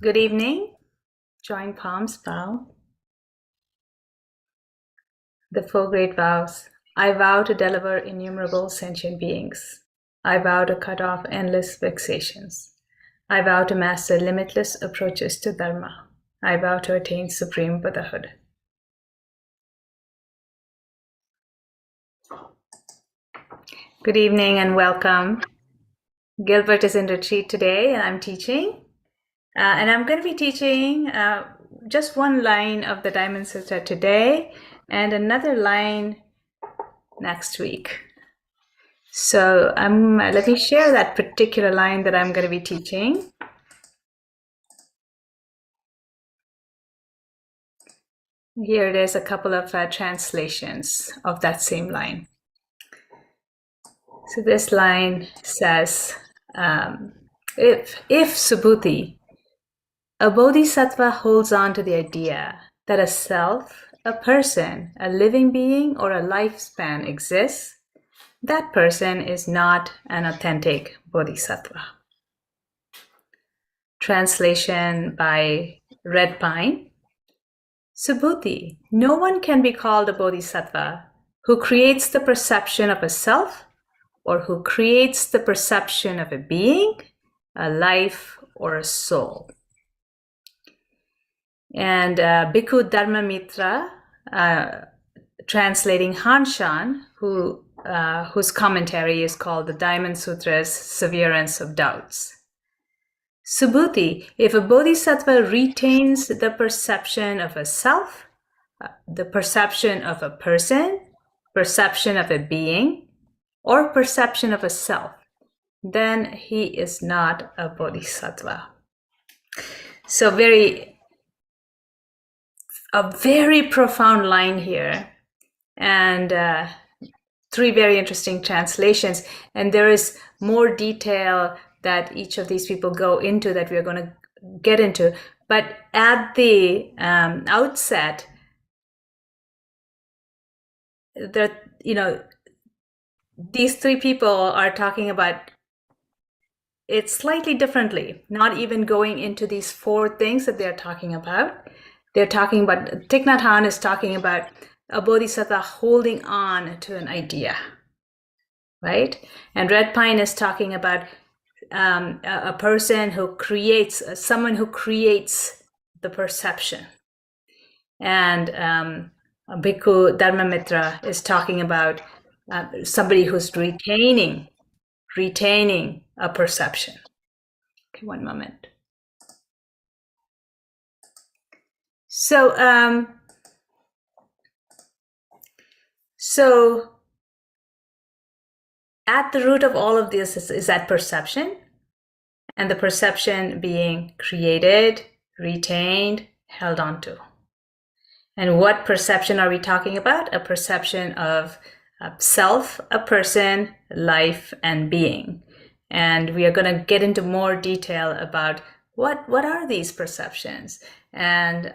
Good evening. Join palms, bow. The Four Great Vows. I vow to deliver innumerable sentient beings. I vow to cut off endless vexations. I vow to master limitless approaches to Dharma. I vow to attain supreme Buddhahood. Good evening and welcome. Gilbert is in retreat today and I'm teaching. And I'm going to be teaching just one line of the Diamond Sutra today and another line next week. So let me share that particular line that I'm going to be teaching. Here it is, a couple of translations of that same line. So this line says, if Subhuti, a bodhisattva holds on to the idea that a self, a person, a living being, or a lifespan exists, that person is not an authentic bodhisattva. Translation by Red Pine. Subhuti, no one can be called a bodhisattva who creates the perception of a self or who creates the perception of a being, a life, or a soul. And Bhikkhu Dharma Mitra, translating Hanshan, whose commentary is called the Diamond Sutra's Severance of Doubts. Subhuti, if a bodhisattva retains the perception of a self, the perception of a person, perception of a being, or perception of a self, then he is not a bodhisattva. So a very profound line here, and three very interesting translations. And there is more detail that each of these people go into that we are going to get into. But at the outset, these three people are talking about it slightly differently, not even going into these four things that they're talking about. They're talking about, Thich Nhat Hanh is talking about a bodhisattva holding on to an idea, right? And Red Pine is talking about a person who creates, someone who creates the perception. And Bhikkhu Dharma Mitra is talking about somebody who's retaining a perception. Okay, one moment. So at the root of all of this is that perception, and the perception being created, retained, held on to. And what perception are we talking about? A perception of self, a person, life, and being. And we are going to get into more detail about what are these perceptions, and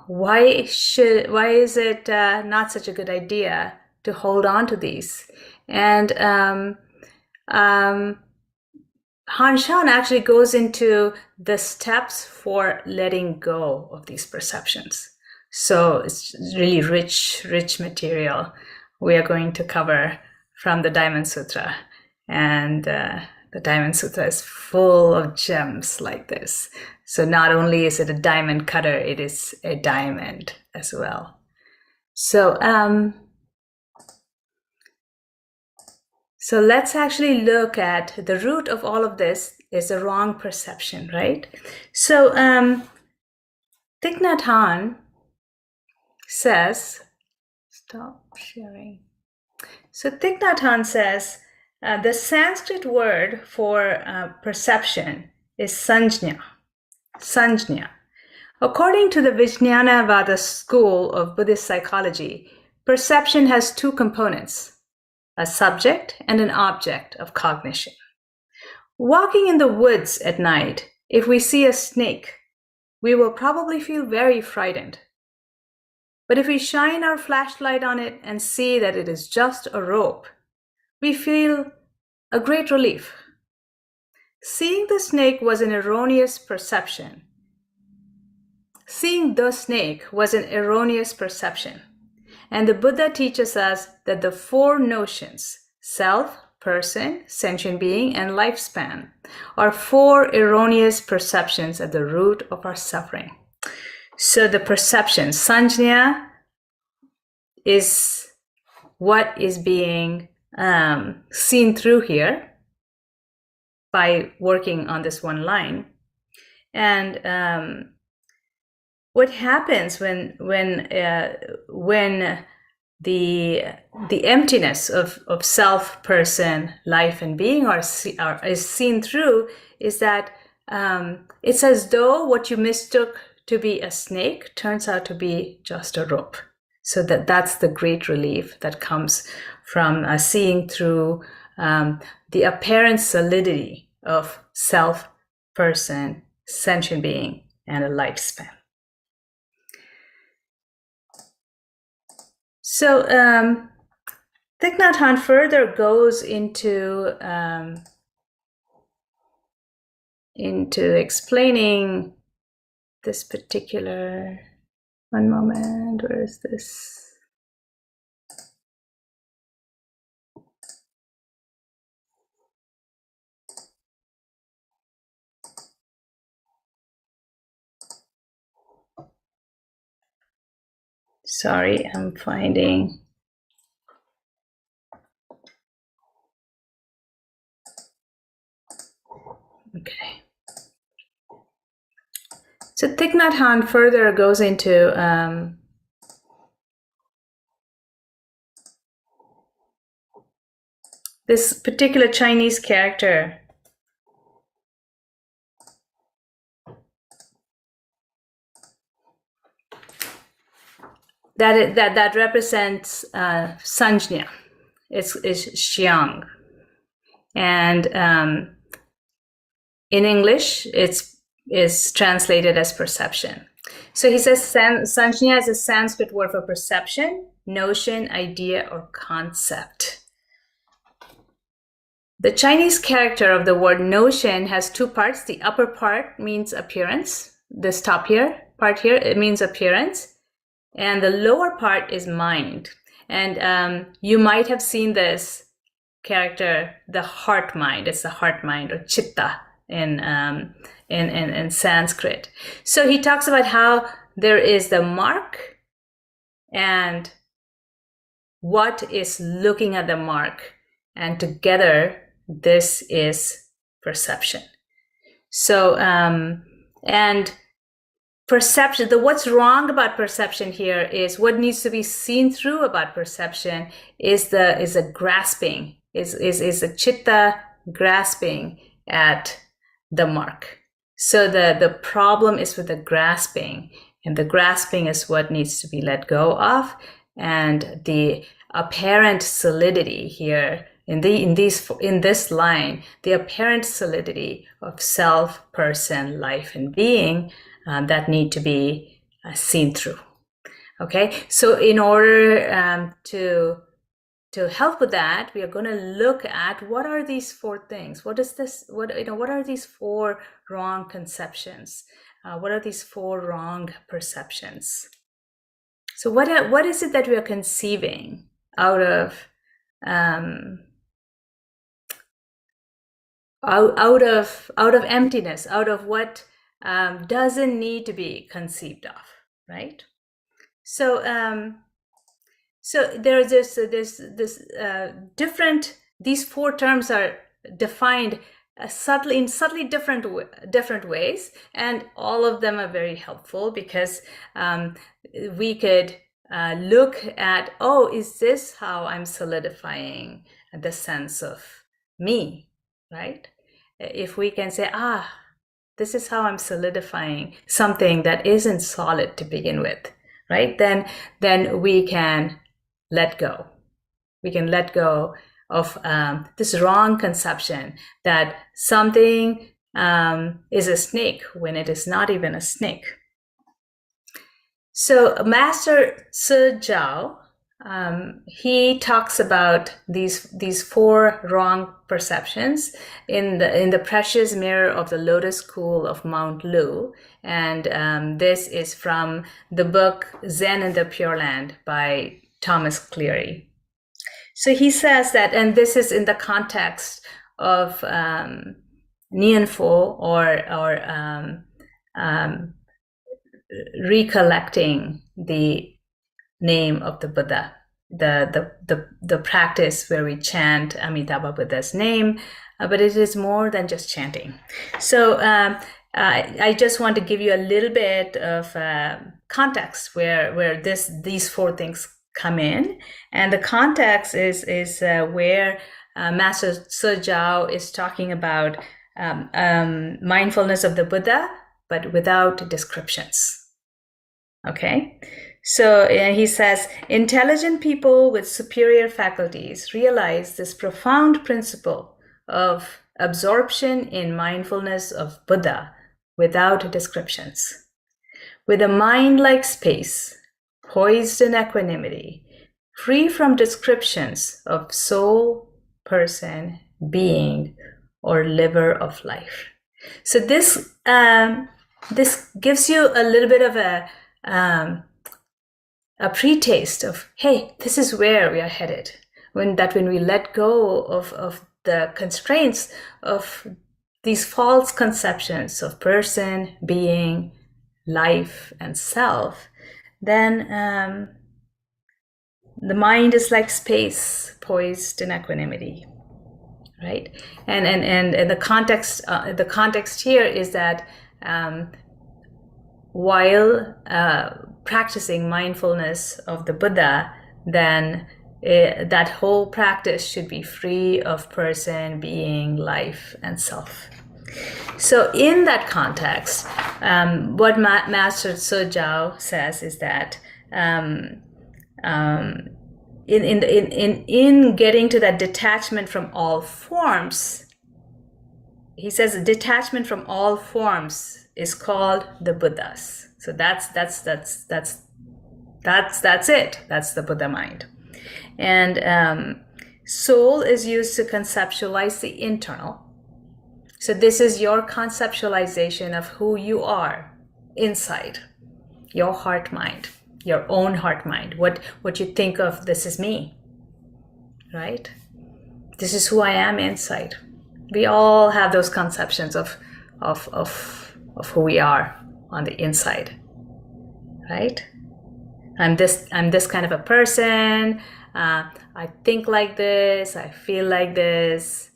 why is it not such a good idea to hold on to these? And Hanshan actually goes into the steps for letting go of these perceptions. So it's really rich material we are going to cover from the Diamond Sutra. And the Diamond Sutra is full of gems like this. So not only is it a diamond cutter, it is a diamond as well. So let's actually look at the root of all of this is the wrong perception, right? So Thich Nhat Hanh says, stop sharing. So Thich Nhat Hanh says, the Sanskrit word for perception is sanjna. Sanjna. According to the Vijnanavada school of Buddhist psychology, perception has two components: a subject and an object of cognition. Walking in the woods at night, if we see a snake, we will probably feel very frightened. But if we shine our flashlight on it and see that it is just a rope, we feel a great relief. seeing the snake was an erroneous perception. Seeing the snake was an erroneous perception. And the Buddha teaches us that the four notions, self, person, sentient being, and lifespan, are four erroneous perceptions at the root of our suffering. So the perception, sanjña, is what is being seen through here by working on this one line. And what happens when the emptiness of self, person, life, and being is seen through is that it's as though what you mistook to be a snake turns out to be just a rope. So that's the great relief that comes from seeing through the apparent solidity of self, person, sentient being, and a lifespan. So Thich Nhat Hanh further goes into explaining this particular, one moment, where is this? Sorry, I'm finding. Okay. So Thich Nhat Hanh further goes into this particular Chinese character that represents sanjña. It's Sheng, and in English it's translated as perception. So he says sanjña is a Sanskrit word for perception, notion, idea, or concept. The Chinese character of the word notion has two parts. The upper part means appearance. This top part here, it means appearance. And the lower part is mind. And you might have seen this character, the heart mind. It's the heart mind, or chitta in Sanskrit. So he talks about how there is the mark and what is looking at the mark. And together, this is perception. So, and perception, what's wrong about perception here is what needs to be seen through about perception is a grasping, is a chitta grasping at the mark. So the problem is with the grasping, and the grasping is what needs to be let go of, and the apparent solidity here in this line, the apparent solidity of self, person, life, and being that need to be seen through. Okay, so in order to help with that, we are going to look at what are these four things. What is this? What are these four wrong conceptions? What are these four wrong perceptions? So what is it that we are conceiving out of emptiness, out of what doesn't need to be conceived of, right? So there's this different. These four terms are defined in subtly different ways, and all of them are very helpful because we could look at, is this how I'm solidifying the sense of me, right? If we can say, this is how I'm solidifying something that isn't solid to begin with, right? Then we can let go. We can let go of this wrong conception that something is a snake when it is not even a snake. So Master Tzu Zhao he talks about these four wrong perceptions in the precious mirror of the lotus school of Mount Lu, and this is from the book Zen in the Pure Land by Thomas Cleary. So he says that, and this is in the context of Nianfo or recollecting the name of the Buddha, the practice where we chant Amitabha Buddha's name, but it is more than just chanting. So I just want to give you a little bit of context where these four things come in, and the context is where Master Tzu Jiao is talking about mindfulness of the Buddha, but without descriptions. Okay, so he says, intelligent people with superior faculties realize this profound principle of absorption in mindfulness of Buddha without descriptions. With a mind like space, poised in equanimity, free from descriptions of soul, person, being, or liver of life. So this gives you a little bit of a pre-taste of, hey, this is where we are headed. When we let go of the constraints of these false conceptions of person, being, life, and self, then the mind is like space, poised in equanimity, right? And the context here is that while practicing mindfulness of the Buddha, then that whole practice should be free of person, being, life, and self. So in that context, what Master Tzu Jiao says is that in getting to that detachment from all forms, he says detachment from all forms is called the Buddhas. So that's it. That's the Buddha mind. And soul is used to conceptualize the internal. So this is your conceptualization of who you are inside, your heart mind, your own heart mind. What you think of, this is me, right? This is who I am inside. We all have those conceptions of who we are on the inside, right? I'm this kind of a person. I think like this. I feel like this.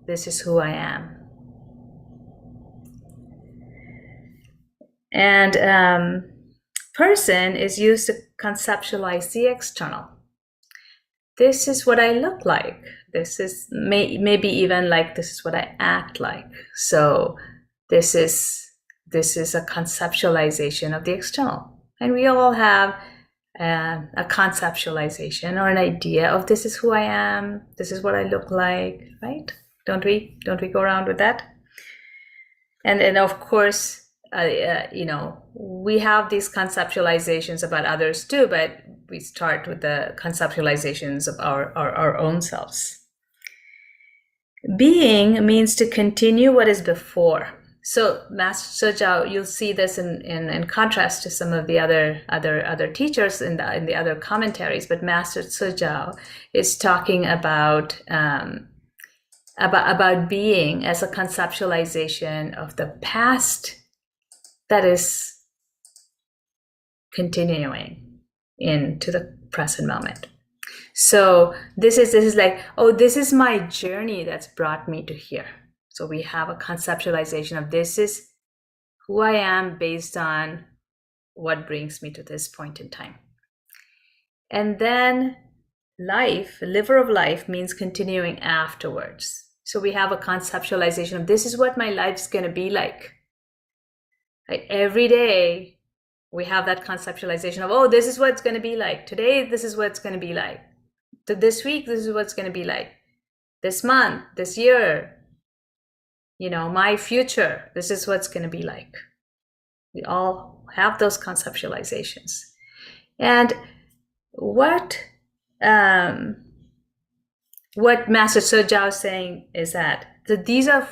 This is who I am. And person is used to conceptualize the external. This is what I look like. This is maybe even like this is what I act like. So this is a conceptualization of the external. And we all have a conceptualization or an idea of this is who I am, this is what I look like, right? Don't we go around with that? And then of course, we have these conceptualizations about others too, but we start with the conceptualizations of our own selves. Being means to continue what is before. So Master Tzu Jiao, you'll see this in contrast to some of the other teachers in the other commentaries, but Master Tzu Jiao is talking about being as a conceptualization of the past that is continuing into the present moment. So this is like, oh, this is my journey that's brought me to here. So we have a conceptualization of this is who I am based on what brings me to this point in time. And then life, liver of life, means continuing afterwards. So we have a conceptualization of this is what my life's going to be like. Right? Every day we have that conceptualization of, oh, this is what it's going to be like. Today, this is what it's going to be like. This week, this is what it's going to be like. This month, this year, my future, this is what it's going to be like. We all have those conceptualizations. And what Master Sojiao is saying is that these are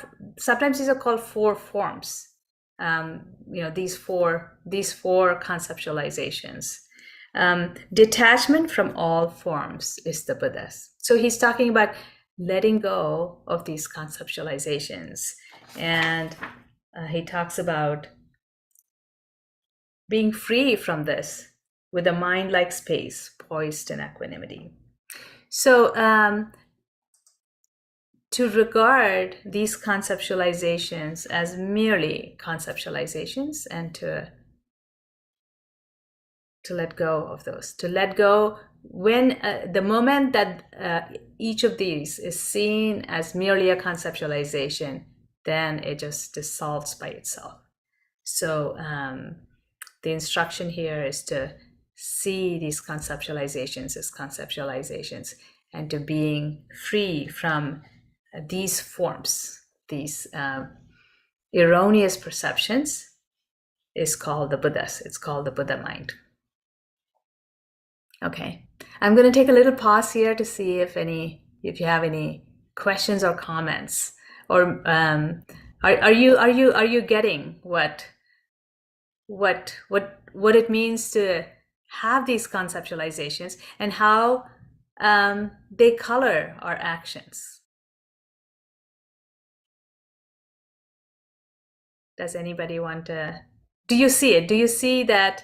called four forms. These four conceptualizations. Detachment from all forms is the Buddha's. So he's talking about letting go of these conceptualizations, and he talks about being free from this with a mind like space, poised in equanimity. So to regard these conceptualizations as merely conceptualizations and to let go of those, to let go when the moment that each of these is seen as merely a conceptualization, then it just dissolves by itself. So the instruction here is to see these conceptualizations as conceptualizations and to being free from these forms, these erroneous perceptions is called the Buddhas. It's called the Buddha mind. Okay, I'm going to take a little pause here to see if you have any questions or comments, or are you getting what it means to have these conceptualizations and how they color our actions? Does anybody want to? Do you see it? Do you see that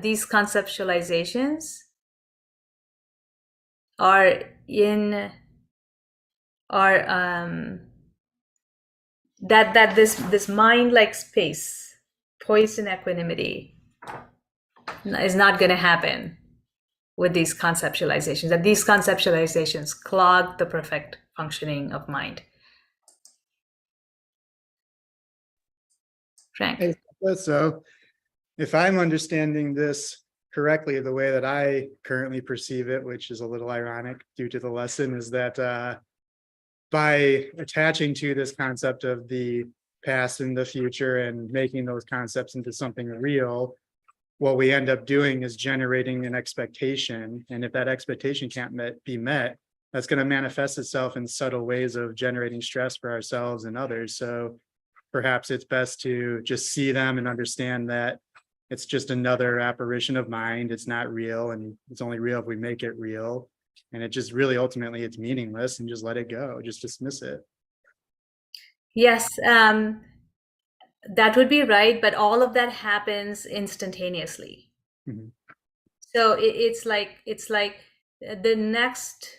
these conceptualizations are that this mind like space, poised in equanimity, is not going to happen with these conceptualizations, that these conceptualizations clog the perfect functioning of mind? Frank? So if I'm understanding this correctly, the way that I currently perceive it, which is a little ironic due to the lesson, is that by attaching to this concept of the past and the future and making those concepts into something real, what we end up doing is generating an expectation. And if that expectation can't be met, that's going to manifest itself in subtle ways of generating stress for ourselves and others. So perhaps it's best to just see them and understand that it's just another apparition of mind. It's not real, and it's only real if we make it real. And it just really, ultimately, it's meaningless, and just let it go, just dismiss it. Yes, that would be right, but all of that happens instantaneously. Mhm. So it's like the next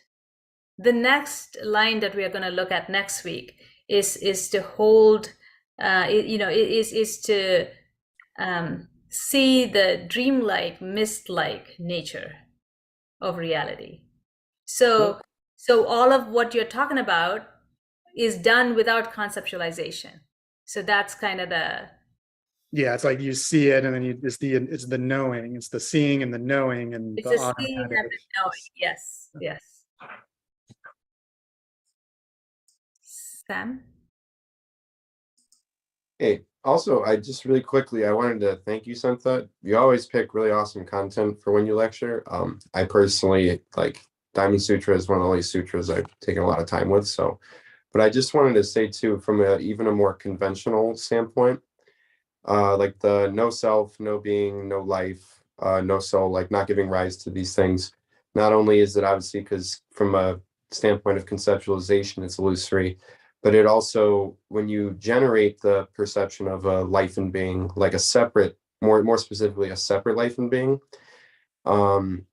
line that we are going to look at next week is to hold, is to see the dreamlike, mist-like nature of reality. So all of what you're talking about is done without conceptualization. So that's kind of Yeah, it's like you see it, and then it's the knowing, it's the seeing and the knowing, and it's the a seeing and the knowing. Yes, yes. Sam? Hey, also, I just really quickly, I wanted to thank you, Santha. You always pick really awesome content for when you lecture. I personally like Diamond Sutra is one of the only sutras I've taken a lot of time with. So, but I just wanted to say too, from even a more conventional standpoint, like the no self, no being, no life, no soul, like not giving rise to these things. Not only is it obviously because from a standpoint of conceptualization, it's illusory, but it also, when you generate the perception of a life and being, like a separate, more specifically, a separate life and being,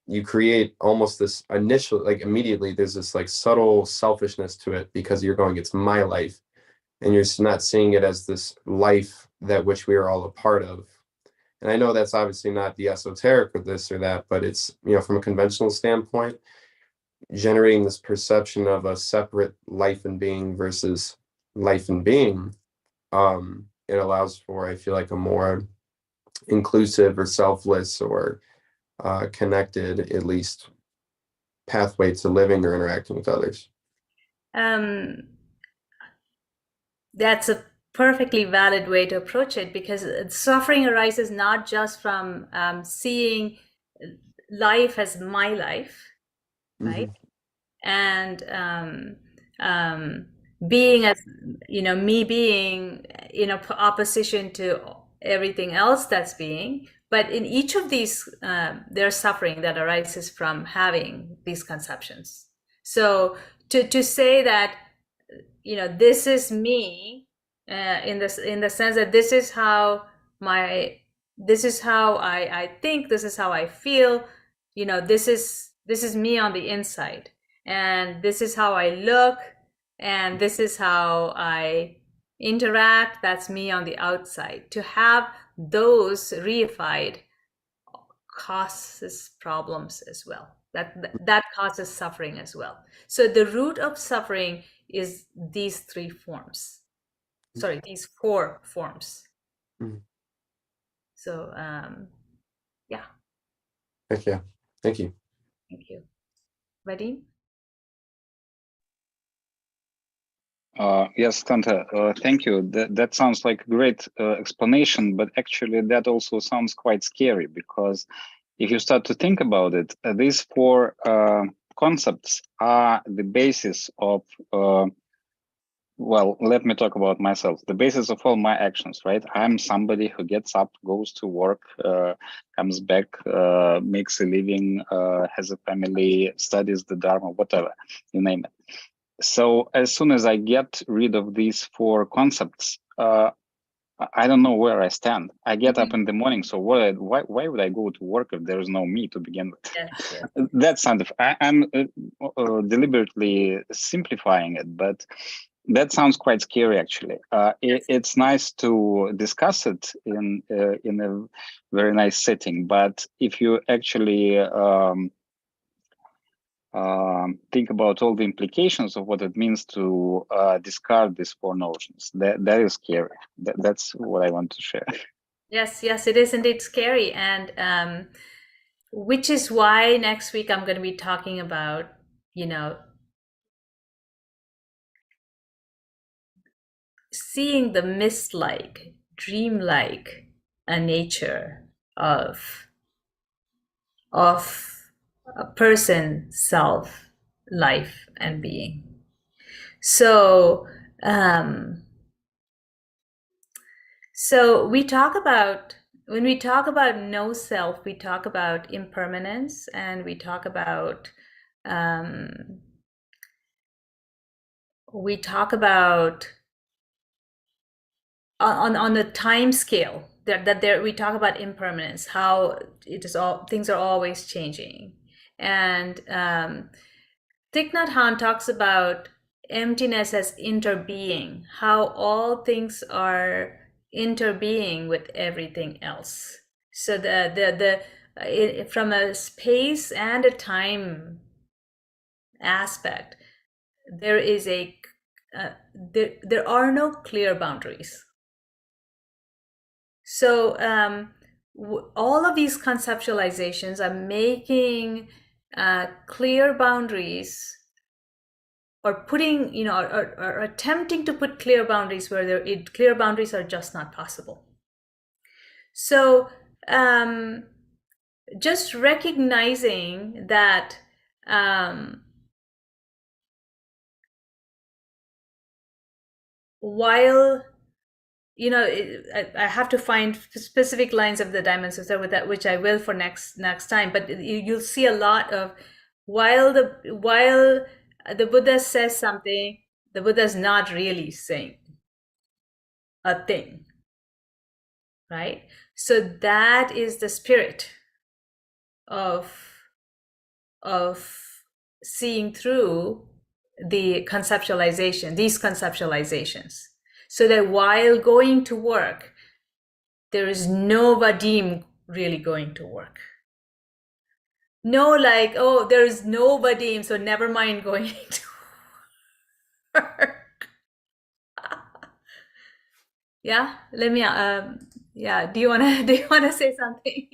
you create almost this initial, like immediately, there's this like subtle selfishness to it because you're going, it's my life, and you're not seeing it as this life that which we are all a part of. And I know that's obviously not the esoteric or this or that, but it's, from a conventional standpoint, generating this perception of a separate life and being versus life and being, it allows for, I feel like, a more inclusive or selfless or connected, at least, pathway to living or interacting with others. That's a perfectly valid way to approach it, because suffering arises not just from seeing life as my life, Mm-hmm. right? And being as, me being in opposition to everything else that's being. But in each of these, there's suffering that arises from having these conceptions. So to say that, this is me, in the sense that this is how I think, this is how I feel, this is me on the inside, and this is how I look, and this is how I interact, that's me on the outside. To have those reified causes problems as well. That causes suffering as well. So the root of suffering is these three forms. Sorry, these four forms. Mm-hmm. So yeah. Thank you. Thank you. Thank you. Vadim? Yes, Tanta, thank you. That sounds like a great explanation, but actually that also sounds quite scary, because if you start to think about it, these four concepts are the basis of, well, let me talk about myself. The basis of all my actions, right? I'm somebody who gets up, goes to work, comes back, makes a living, has a family, studies the Dharma, whatever, you name it. So as soon as I get rid of these four concepts, I don't know where I stand. I get up in the morning, so why would I go to work if there is no me to begin with? Yes. That's kind of, I'm deliberately simplifying it, but that sounds quite scary, actually. It's nice to discuss it in a very nice setting, but if you actually think about all the implications of what it means to discard these four notions, that is scary. That's what I want to share. Yes, it is indeed scary. And which is why next week I'm going to be talking about, seeing the mist-like, dream-like nature of a person, self, life, and being. So we talk about, when we talk about no self, we talk about impermanence, and we talk about on the time scale that there we talk about impermanence, how it is all, things are always changing. And Thich Nhat Hanh talks about emptiness as interbeing, how all things are interbeing with everything else. So from a space and a time aspect, there is there are no clear boundaries. So all of these conceptualizations are making clear boundaries, or putting, or attempting to put clear boundaries where clear boundaries are just not possible. So just recognizing that while I have to find specific lines of the Diamond Sutra with that, which I will for next time. But you'll see a lot of while the Buddha says something, the Buddha is not really saying a thing, right? So that is the spirit of seeing through these conceptualizations. So that while going to work, there is no vadim really going to work. No, like, oh, there is no vadim, so never mind going to work. Yeah, let me. Yeah, do you wanna say something?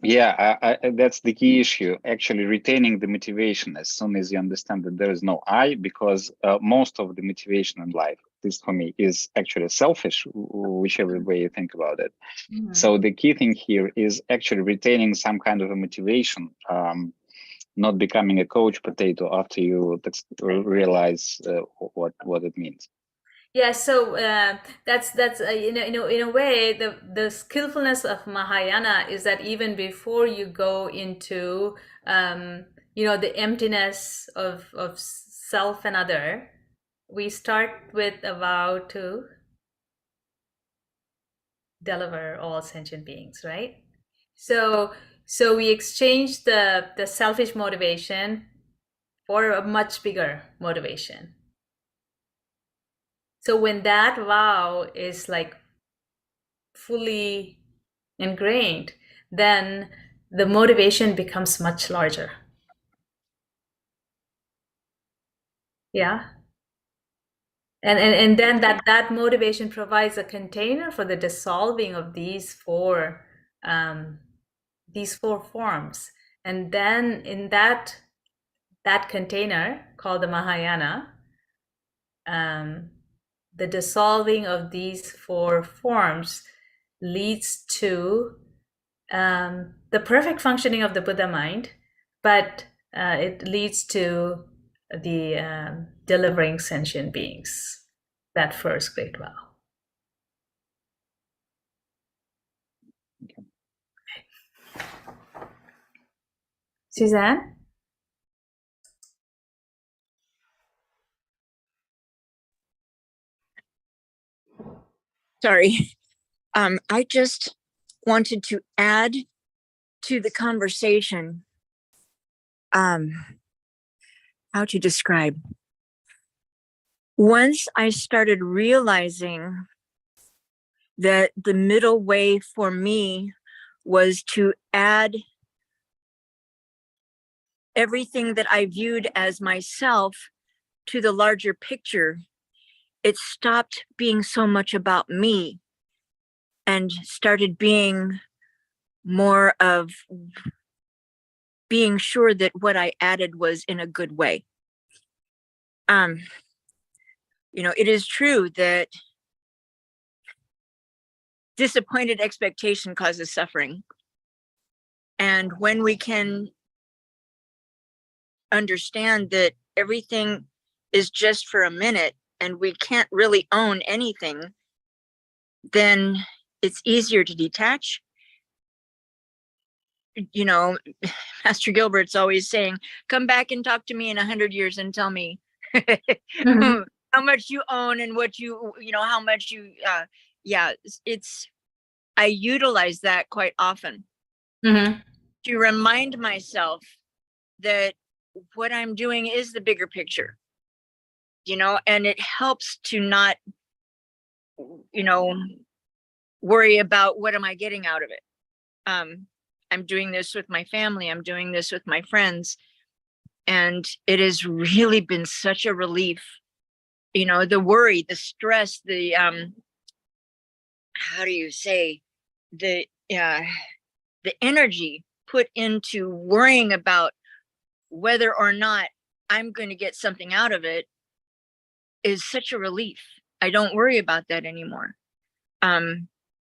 Yeah, that's the key issue, actually retaining the motivation as soon as you understand that there is no I, because most of the motivation in life least for me, is actually selfish, whichever way you think about it. Mhm. So the key thing here is actually retaining some kind of a motivation, not becoming a coach potato after you realize what it means. Yeah, so that's in a way the skillfulness of Mahayana is that even before you go into the emptiness of self and other, we start with a vow to deliver all sentient beings, right? So we exchange the selfish motivation for a much bigger motivation. So when that vow is like fully ingrained, then the motivation becomes much larger. Yeah. And then that motivation provides a container for the dissolving of these four forms. And then in that container called the Mahayana, the dissolving of these four forms leads to the perfect functioning of the Buddha mind, but it leads to the delivering sentient beings, that first great vow. Okay. Suzanne? Sorry. I just wanted to add to the conversation, how to describe. Once I started realizing that the middle way for me was to add everything that I viewed as myself to the larger picture, it stopped being so much about me and started being more of being sure that what I added was in a good way. It is true that disappointed expectation causes suffering. And when we can understand that everything is just for a minute and we can't really own anything, then it's easier to detach. Master Gilbert's always saying, come back and talk to me in 100 years and tell me Mm-hmm. how much you own and what how much you, I utilize that quite often Mm-hmm. to remind myself that what I'm doing is the bigger picture, and it helps to not, worry about what am I getting out of it. I'm doing this with my family. I'm doing this with my friends. And it has really been such a relief, the worry, the stress, the, how do you say, the energy put into worrying about whether or not I'm going to get something out of it is such a relief. I don't worry about that anymore.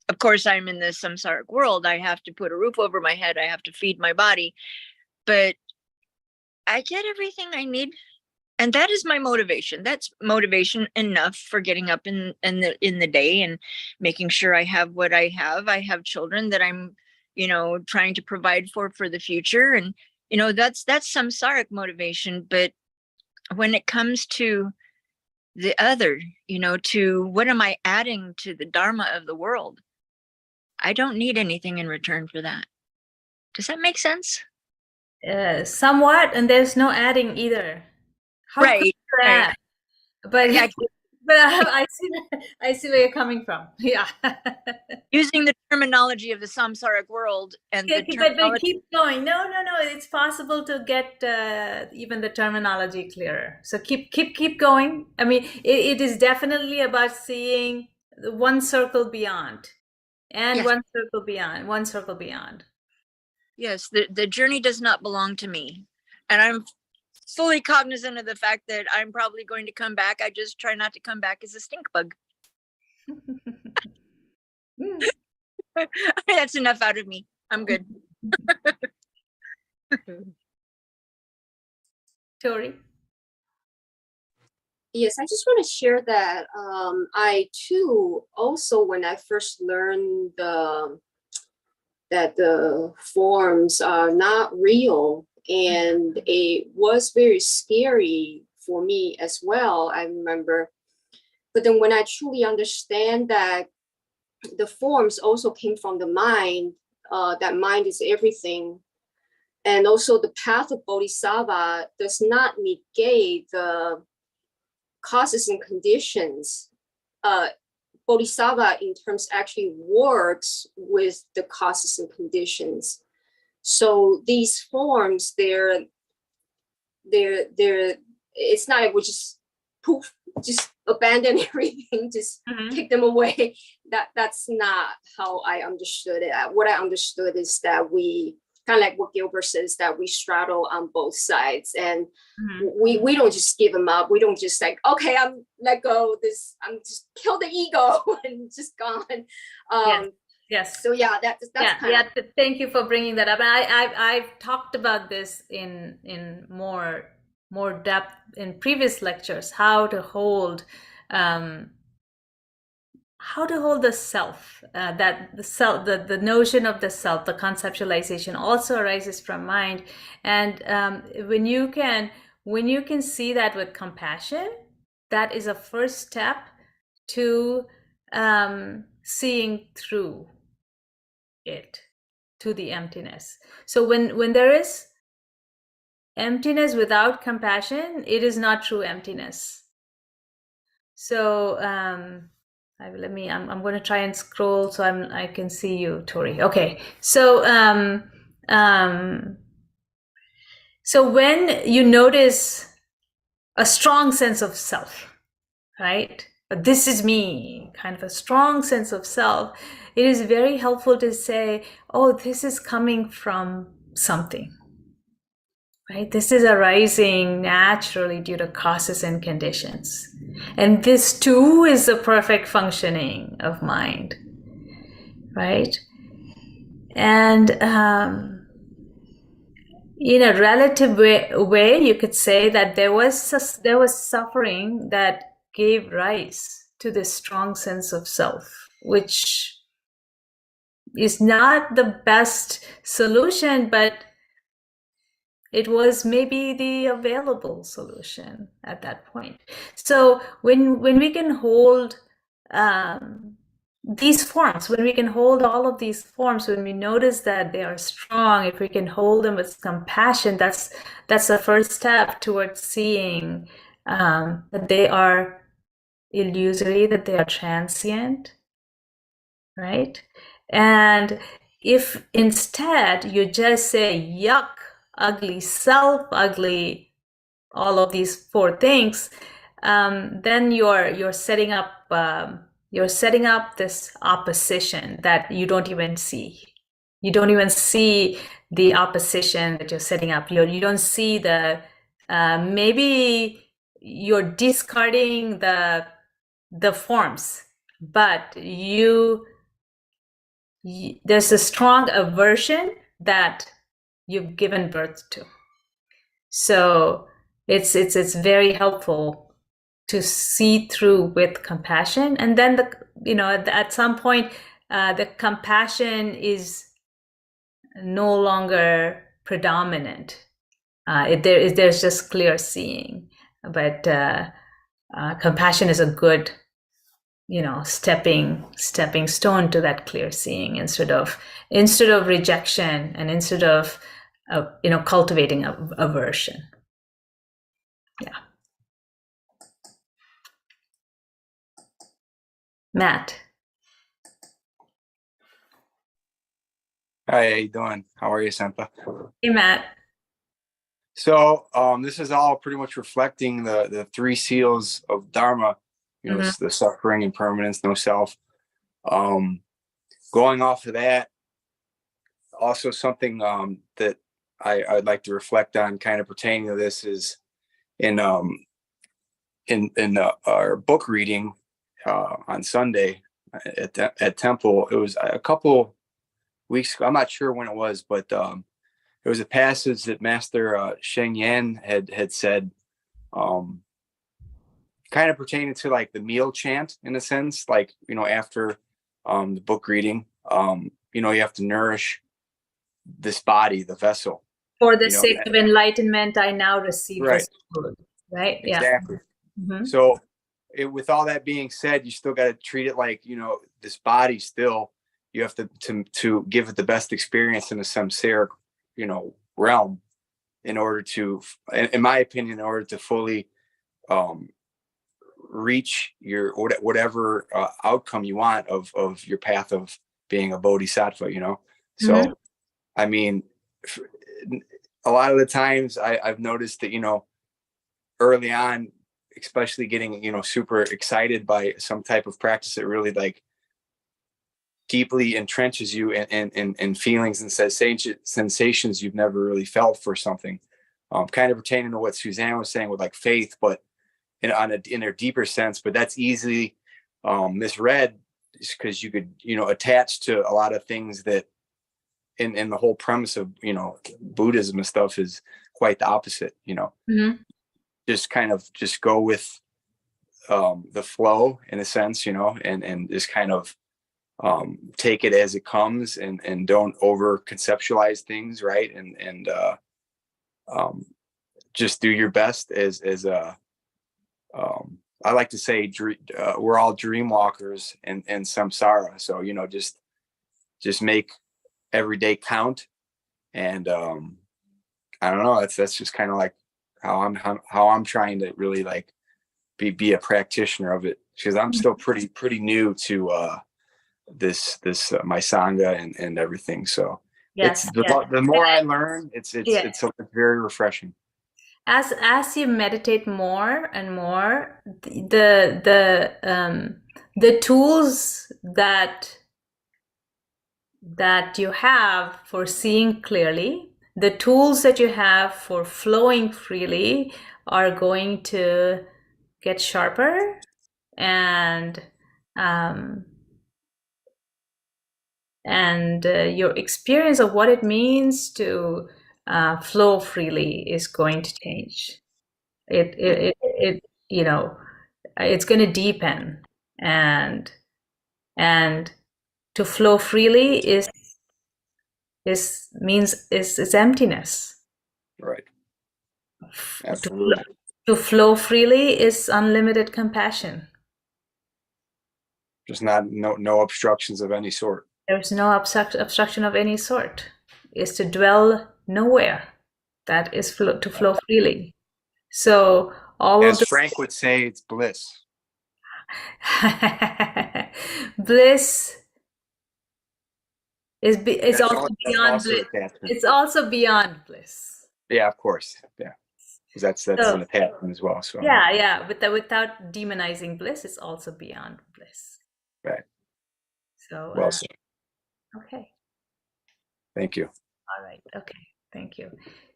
Of course, I'm in the samsaric world. I have to put a roof over my head. I have to feed my body, but I get everything I need. And that is my motivation. That's motivation enough for getting up in the day and making sure I have what I have. I have children that I'm, trying to provide for the future. And, that's samsaric motivation. But when it comes to the other, to what am I adding to the Dharma of the world? I don't need anything in return for that. Does that make sense? Somewhat, and there's no adding either. How Right. could you add? But Yeah, I see where you're coming from. Yeah. using the terminology of the samsaric world and the But terminology. keep going. No. It's possible to get even the terminology clearer. So keep going. I mean, it is definitely about seeing one circle beyond, and Yes. one circle beyond, one circle beyond. Yes, the journey does not belong to me. And I'm fully cognizant of the fact that I'm probably going to come back. I just try not to come back as a stink bug. That's enough out of me. I'm good. Tori? Yes, I just want to share that I too also, when I first learned that the forms are not real, and it was very scary for me as well, I remember. But then when I truly understand that the forms also came from the mind, that mind is everything. And also the path of Bodhisattva does not negate the causes and conditions. Bodhisattva in terms actually works with the causes and conditions. So these forms, it's not like we just poof, just abandon everything, just kick them away. That's not how I understood it. What I understood is that we kind of like what Gilbert says, that we straddle on both sides, and we don't just give them up. We don't just like, okay, I'm let go this, I'm just kill the ego and just gone. Yes. So yeah, that's kind of. Thank you for bringing that up. And I've talked about this in more depth in previous lectures. How to hold the self. That the self, the notion of the self, the conceptualization also arises from mind. And when you can see that with compassion, that is a first step to seeing through it, to the emptiness. So when there is emptiness without compassion, it is not true emptiness. So I'm going to try and scroll so I can see you, Tori. Okay. So so when you notice a strong sense of self, right? This is me, kind of a strong sense of self, it is very helpful to say, oh, this is coming from something, right? This is arising naturally due to causes and conditions. And this too is the perfect functioning of mind, right? And in a relative way, you could say that there was suffering that gave rise to this strong sense of self, which is not the best solution, but it was maybe the available solution at that point. So when we can hold these forms, when we can hold all of these forms, when we notice that they are strong, if we can hold them with compassion, that's the first step towards seeing that they are illusory, that they are transient, right? And if instead you just say, yuck, ugly self, ugly, all of these four things, then you're setting up this opposition that you don't even see. You don't even see the opposition that you're setting up. You don't see the maybe you're discarding the forms, but there's a strong aversion that you've given birth to. So it's very helpful to see through with compassion, and then at some point the compassion is no longer predominant. There's just clear seeing, but compassion is a good stepping stone to that clear seeing, instead of rejection, and instead of cultivating aversion. Yeah. Matt. Hi, how you doing? How are you, Senpa? Hey, Matt. So this is all pretty much reflecting the three seals of Dharma, the suffering, impermanence, no self. Going off of that, also something that I'd like to reflect on kind of pertaining to this is in our book reading on Sunday at Temple. It was a couple weeks ago. I'm not sure when it was, but it was a passage that Master Sheng had said, kind of pertaining to like the meal chant in a sense, like, you know, after the book reading, you know, you have to nourish this body, the vessel. For the You know, sake of enlightenment, I now receive Right. this food. Right? Exactly. Yeah. Mhm. So with all that being said, you still got to treat it like, you know, this body still, you have to give it the best experience in a samsaric, you know, realm in order to, in my opinion, in order to fully reach your whatever outcome you want of your path of being a bodhisattva, you know. So I mean, a lot of the times I've noticed that, you know, early on, especially getting, you know, super excited by some type of practice that really like deeply entrenches you in feelings and sensations you've never really felt for something, kind of pertaining to what Suzanne was saying with like faith, but in a deeper sense. But that's easily misread because you could, you know, attach to a lot of things that in the whole premise of, you know, Buddhism and stuff is quite the opposite, you know. Just kind of just go with the flow in a sense, you know, and just kind of take it as it comes and don't over conceptualize things, right? And just do your best as I like to say, we're all dream walkers and samsara. So, you know, just make every day count. And I don't know, that's just kind of like how I'm trying to really like be a practitioner of it, because I'm still pretty new to this my sangha and everything. So Yes. the more I learn, it's very refreshing. As you meditate more and more, the tools that you have for seeing clearly, the tools that you have for flowing freely are going to get sharper, and your experience of what it means to flow freely is going to change. It you know, it's going to deepen, and to flow freely is emptiness. Right. Absolutely. To flow freely is unlimited compassion. Just no obstructions of any sort. There's no obstruction of any sort. Is to dwell nowhere. That is to flow freely. So as Frank would say, it's bliss. Bliss is also beyond bliss. It's also beyond bliss. Yeah, of course. Yeah, because that's an attachment as well. So yeah. Without demonizing bliss, it's also beyond bliss. Right. So well said. Okay. Thank you. All right. Okay. Thank you.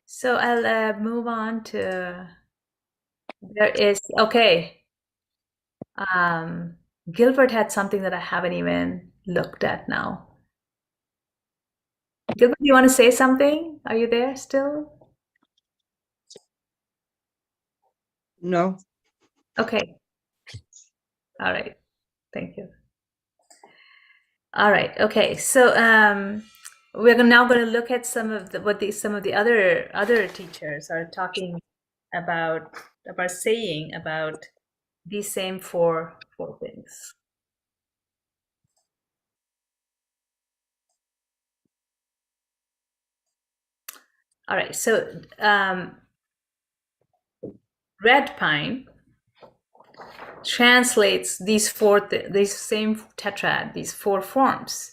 So I'll move on to. There is Gilbert had something that I haven't even looked at now. Gilbert, you want to say something? Are you there still? No. Okay. All right. Thank you. All right. Okay. So we're now going to look at some of the other teachers are talking about saying about these same four things. All right. So Red Pine translates these same tetrad, these four forms,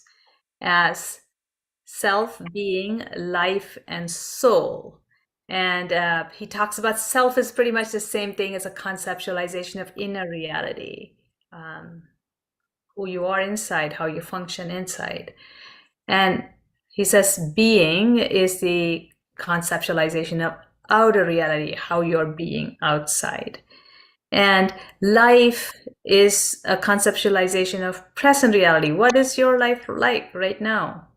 as self, being, life, and soul. And he talks about self is pretty much the same thing as a conceptualization of inner reality, who you are inside, how you function inside. And he says being is the conceptualization of outer reality, how you're being outside. And life is a conceptualization of present reality. What is your life like right now?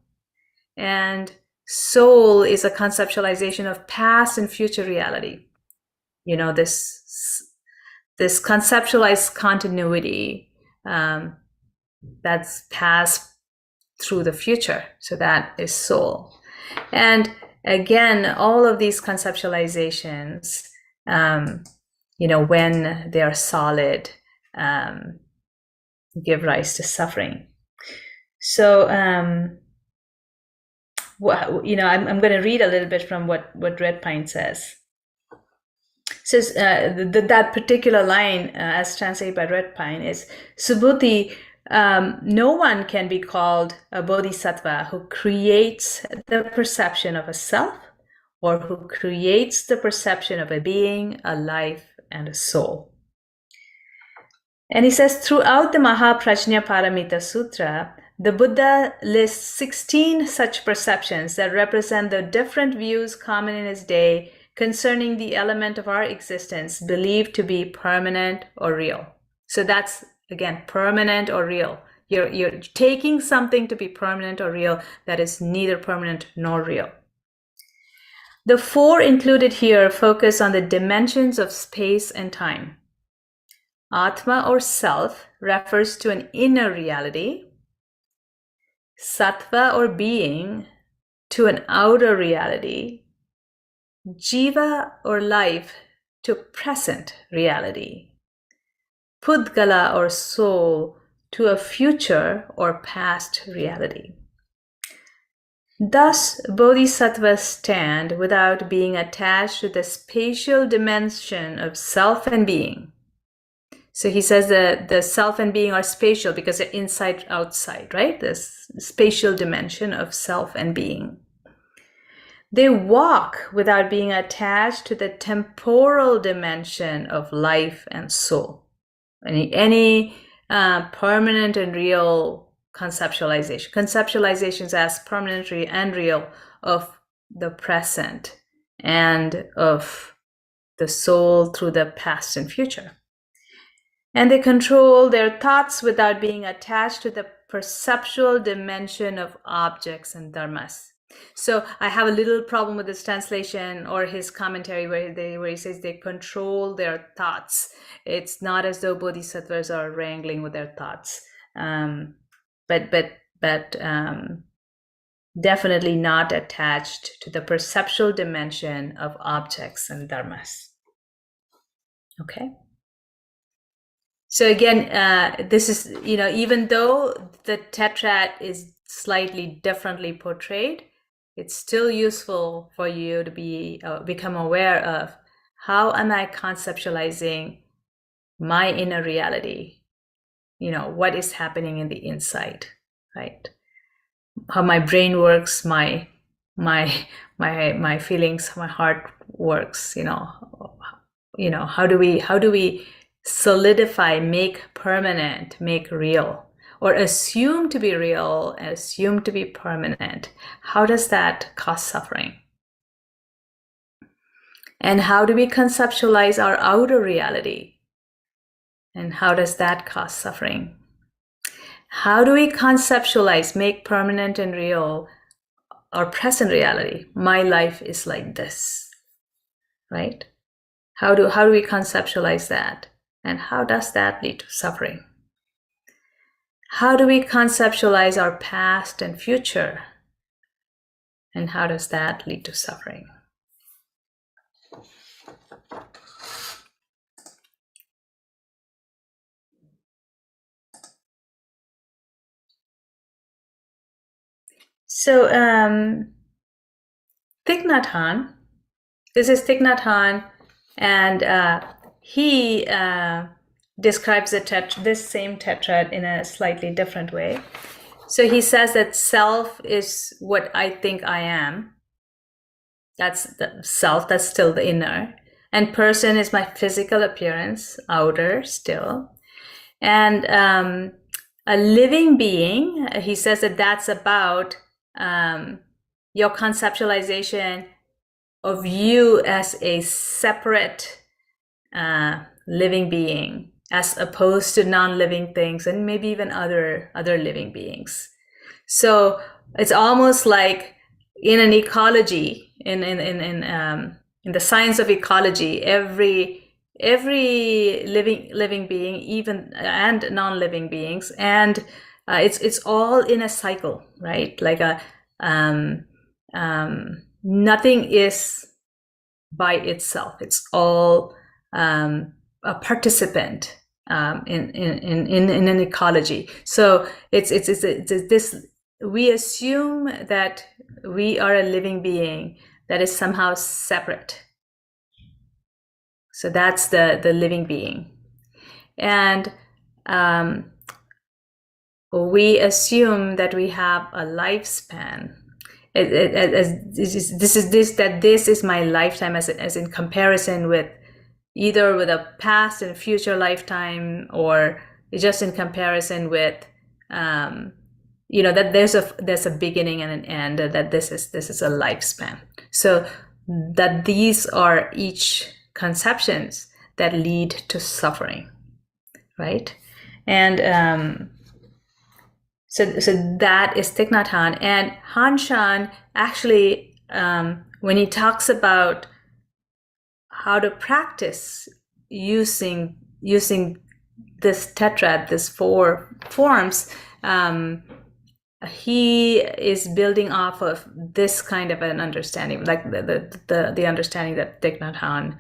And soul is a conceptualization of past and future reality. You know, this conceptualized continuity that's passed through the future. So that is soul. And again, all of these conceptualizations, when they are solid, give rise to suffering. So, I'm going to read a little bit from what Red Pine says. It says that particular line, as translated by Red Pine, is Subhuti. No one can be called a bodhisattva who creates the perception of a self or who creates the perception of a being, a life, and a soul. And he says, throughout the Mahaprajna Paramita Sutra, the Buddha lists 16 such perceptions that represent the different views common in his day concerning the element of our existence believed to be permanent or real. So that's, again, permanent or real. You're taking something to be permanent or real that is neither permanent nor real. The 4 included here focus on the dimensions of space and time. Atma or self refers to an inner reality. Sattva or being to an outer reality. Jiva or life to present reality. Pudgala or soul to a future or past reality. Thus, bodhisattvas stand without being attached to the spatial dimension of self and being. So he says that the self and being are spatial because they're inside, outside, right? This spatial dimension of self and being. They walk without being attached to the temporal dimension of life and soul. Any permanent and real conceptualizations as permanent and real of the present and of the soul through the past and future. And they control their thoughts without being attached to the perceptual dimension of objects and dharmas. So I have a little problem with this translation or his commentary where he says they control their thoughts. It's not as though bodhisattvas are wrangling with their thoughts, but definitely not attached to the perceptual dimension of objects and dharmas. Okay. So again, this is, even though the tetrad is slightly differently portrayed, it's still useful for you to become aware of how am I conceptualizing my inner reality? What is happening in the inside, right? How my brain works, my feelings, my heart works. How do we solidify, make permanent, make real, or assume to be real, assume to be permanent? How does that cause suffering? And how do we conceptualize our outer reality? And how does that cause suffering? How do we conceptualize, make permanent and real our present reality? My life is like this, right? How do we conceptualize that? And how does that lead to suffering? How do we conceptualize our past and future? And how does that lead to suffering? So, Thich Nhat Hanh, this is Thich Nhat Hanh, and he describes this same tetrad in a slightly different way. So he says that self is what I think I am. That's the self, that's still the inner. And person is my physical appearance, outer still. And a living being, he says that that's about your conceptualization of you as a separate living being, as opposed to non-living things and maybe even other living beings. So it's almost like in an ecology, in the science of ecology, every living being, even and non-living beings, and it's all in a cycle, right? Like nothing is by itself. It's all a participant in an ecology. So it's this. We assume that we are a living being that is somehow separate. So that's the living being, and we assume that we have a lifespan. This is my lifetime, as in comparison with either with a past and future lifetime, or just in comparison with that there's a beginning and an end, that this is a lifespan. So that these are each conceptions that lead to suffering, right? And so that is Thich Nhat Hanh. And Han Shan actually, when he talks about how to practice using this tetrad, this 4 forms, he is building off of this kind of an understanding, like the understanding that Thich Nhat Hanh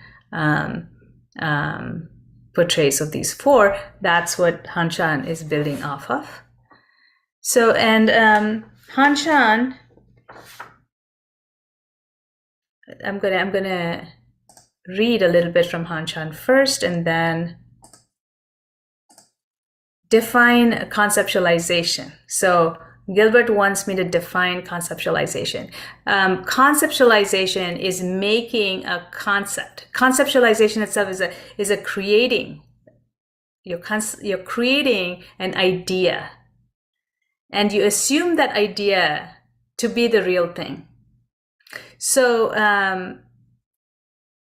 portrays of these 4. That's what Han Shan is building off of. So, and Han Shan, I'm gonna read a little bit from Han Shan first, and then define conceptualization. So Gilbert wants me to define conceptualization. Conceptualization is making a concept. Conceptualization itself is a creating. You're creating an idea, and you assume that idea to be the real thing. So,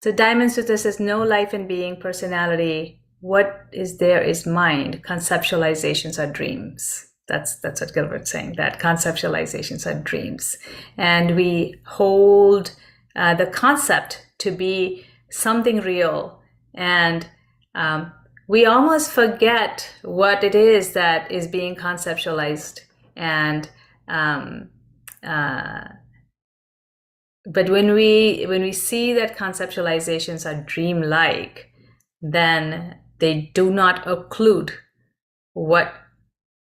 the Diamond Sutra says, no life and being, personality. What is there is mind. Conceptualizations are dreams. That's what Gilbert's saying, that conceptualizations are dreams. And we hold the concept to be something real. And we almost forget what it is that is being conceptualized. And but when we see that conceptualizations are dreamlike, then they do not occlude what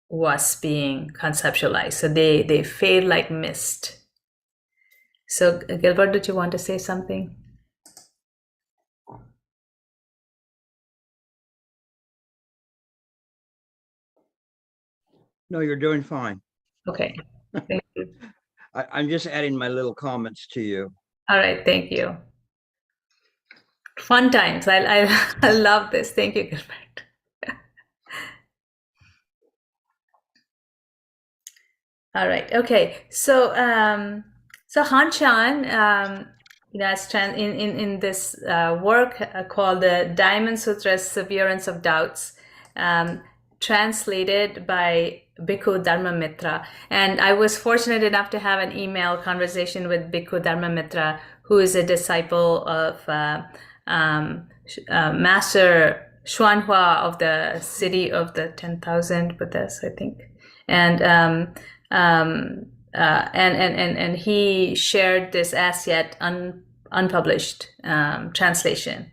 was being conceptualized. So they fade like mist. So Gilbert, did you want to say something? No, you're doing fine. Okay. Thank you. I'm just adding my little comments to you. All right, thank you. Fun times. I love this. Thank you, Gilbert. All right. Okay. So Han Shan, as in this work called the Diamond Sutra, Severance of Doubts, translated by Bhikkhu Dharma Mitra. And I was fortunate enough to have an email conversation with Bhikkhu Dharma Mitra, who is a disciple of Master Xuanhua of the City of the 10,000 Buddhas, I think. And he shared this as yet unpublished translation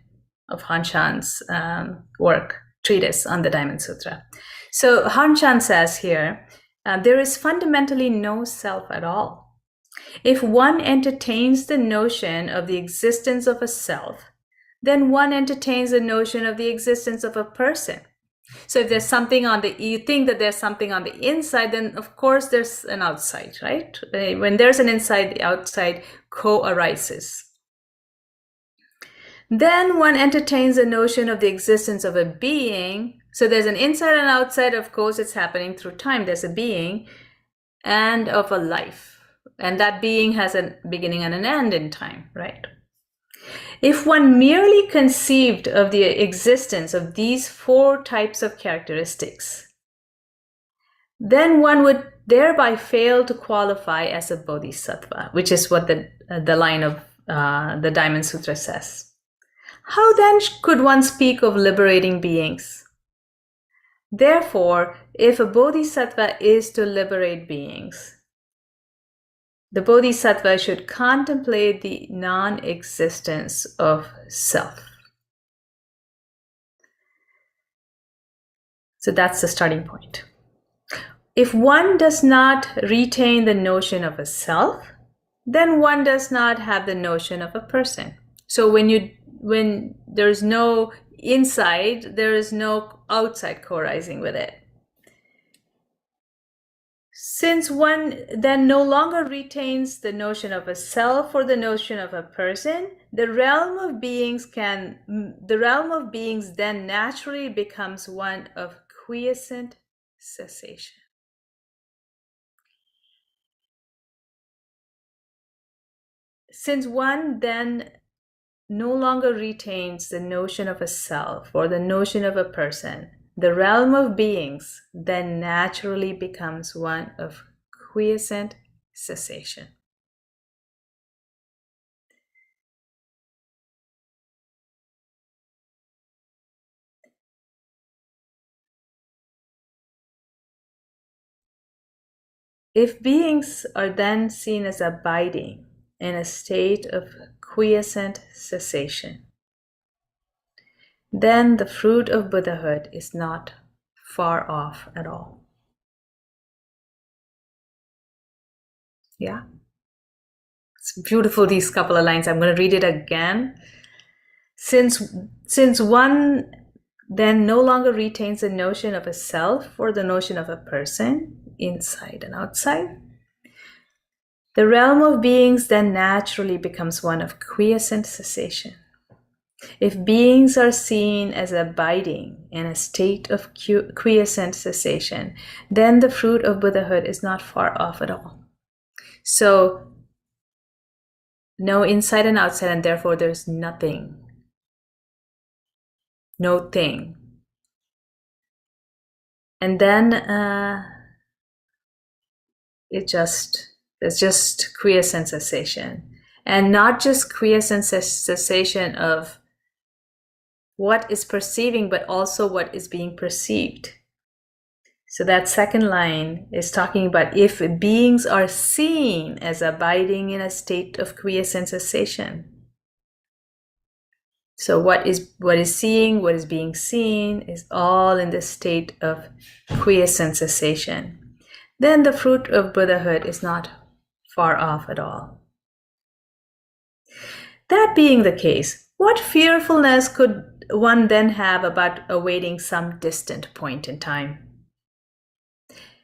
of Han Shan's work, treatise on the Diamond Sutra. So Han Shan says here, there is fundamentally no self at all. If one entertains the notion of the existence of a self, then one entertains the notion of the existence of a person. So if there's something you think that there's something on the inside, then of course there's an outside, right? When there's an inside, the outside co-arises. Then one entertains the notion of the existence of a being. So there's an inside and outside, of course, it's happening through time. There's a being, and of a life. And that being has a beginning and an end in time, right? If one merely conceived of the existence of these 4 types of characteristics, then one would thereby fail to qualify as a bodhisattva, which is what the line of the Diamond Sutra says. How then could one speak of liberating beings? Therefore, if a bodhisattva is to liberate beings, the bodhisattva should contemplate the non-existence of self. So that's the starting point. If one does not retain the notion of a self, then one does not have the notion of a person. So when there's no inside, there is no outside co-arising with it. Since one then no longer retains the notion of a self or the notion of a person, the realm of beings then naturally becomes one of quiescent cessation. Since one then no longer retains the notion of a self or the notion of a person, the realm of beings then naturally becomes one of quiescent cessation. If beings are then seen as abiding in a state of quiescent cessation, then the fruit of Buddhahood is not far off at all. Yeah? It's beautiful, these couple of lines. I'm going to read it again. Since one then no longer retains the notion of a self or the notion of a person, inside and outside, the realm of beings then naturally becomes one of quiescent cessation. If beings are seen as abiding in a state of quiescent cessation, then the fruit of Buddhahood is not far off at all. So, no inside and outside, and therefore there's nothing. No thing. And then it's just quiescent cessation. And not just quiescent cessation of what is perceiving, but also what is being perceived. So that second line is talking about if beings are seen as abiding in a state of quiescent cessation. So what is seeing, what is being seen is all in the state of quiescent cessation. Then the fruit of Buddhahood is not far off at all. That being the case, what fearfulness could one then have about awaiting some distant point in time?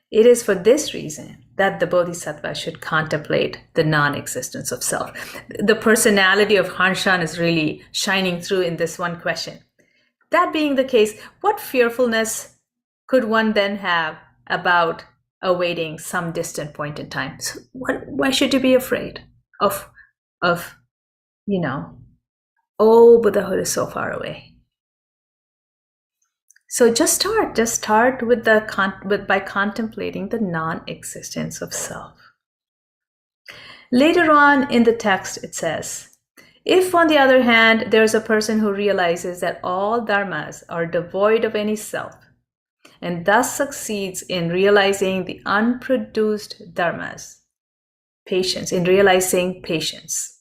It is for this reason that the Bodhisattva should contemplate the non-existence of self. The personality of Hanshan is really shining through in this one question. That being the case, what fearfulness could one then have about awaiting some distant point in time? So why should you be afraid of oh, Buddhahood is so far away? So just start with by contemplating the non-existence of self. Later on in the text it says, if on the other hand there is a person who realizes that all dharmas are devoid of any self, and thus succeeds in realizing the unproduced dharmas, in realizing patience,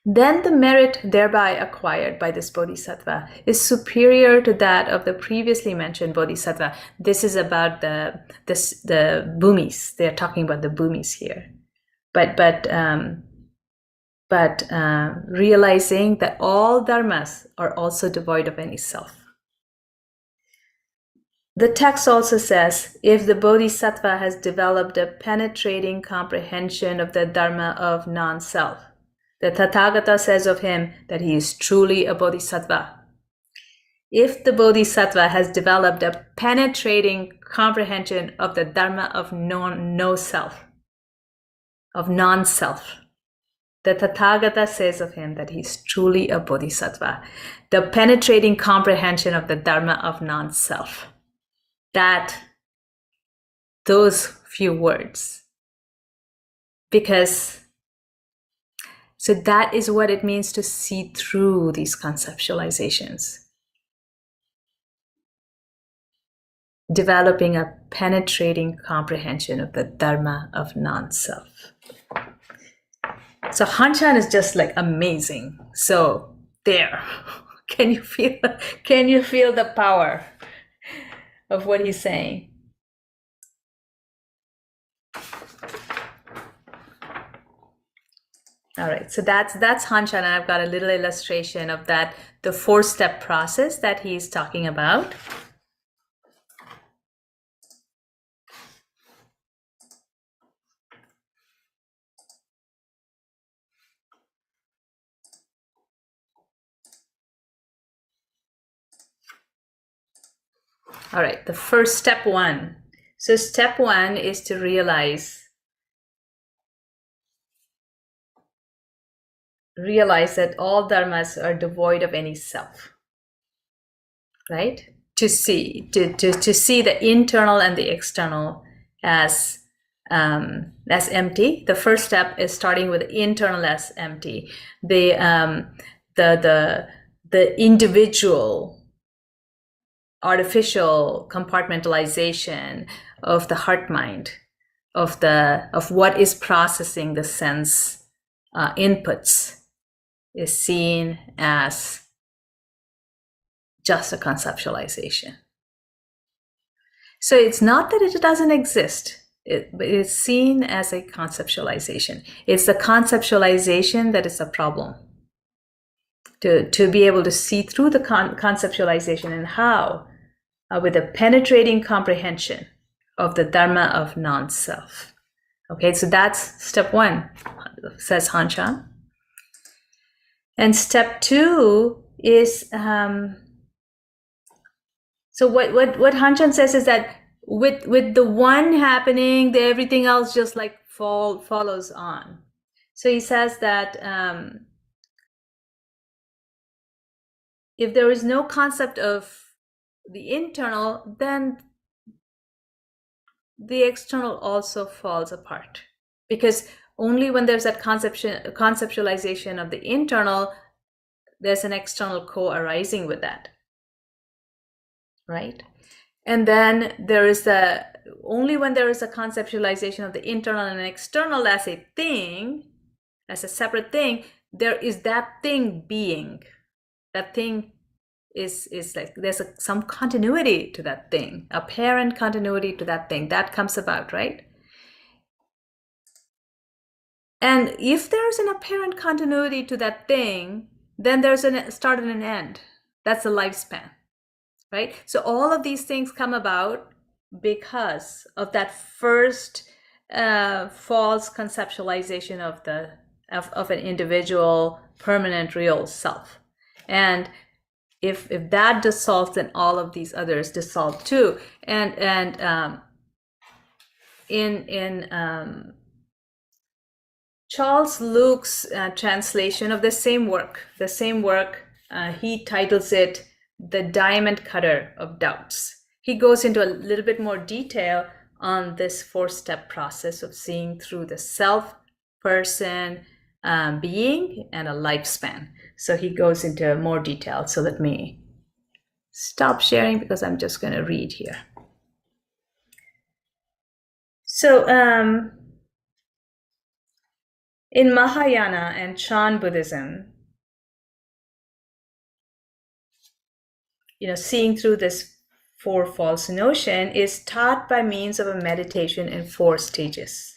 then the merit thereby acquired by this bodhisattva is superior to that of the previously mentioned bodhisattva. This is about the bhumis. They're talking about the bhumis here. But realizing that all dharmas are also devoid of any self. The text also says, if the bodhisattva has developed a penetrating comprehension of the dharma of non-self, the Tathagata says of him that he is truly a bodhisattva. If the bodhisattva has developed a penetrating comprehension of the dharma of no self, of non-self. The Tathagata says of him that he's truly a bodhisattva. The penetrating comprehension of the Dharma of non-self. Those few words. So that is what it means to see through these conceptualizations. Developing a penetrating comprehension of the Dharma of non-self. So Hanchan is just like amazing. So there, can you feel the power of what he's saying? All right, so that's Hanchan, and I've got a little illustration of that, the 4-step process that he's talking about. All right, the first step 1. So step 1 is to realize that all dharmas are devoid of any self, right? To see the internal and the external as empty. The first step is starting with the internal as empty. The individual artificial compartmentalization of the heart mind, of what is processing the sense inputs, is seen as just a conceptualization. So it's not that it doesn't exist, but it's seen as a conceptualization. It's the conceptualization that is a problem. To be able to see through the conceptualization, and how, with a penetrating comprehension of the Dharma of non-self. Okay, so that's step 1, says Hanchan. And step 2 is, so what Hanchan says is that with the one happening, everything else just like follows on. So he says that if there is no concept of the internal, then the external also falls apart. Because only when there's that conceptualization of the internal, there's an external co-arising with that, right? And then only when there is a conceptualization of the internal and external as a thing, as a separate thing, there is that thing being. That thing is like there's some continuity to that thing, apparent continuity to that thing that comes about, right? And if there's an apparent continuity to that thing, then there's a start and an end. That's the lifespan, right? So all of these things come about because of that first false conceptualization of an individual permanent real self. And if that dissolves, then all of these others dissolve too. And in Charles Luke's translation of the same work, he titles it "The Diamond Cutter of Doubts." He goes into a little bit more detail on this 4-step process of seeing through the self, person, being, and a lifespan. So he goes into more detail. So let me stop sharing because I'm just going to read here. So in Mahayana and Chan Buddhism, seeing through this 4 false notion is taught by means of a meditation in 4 stages.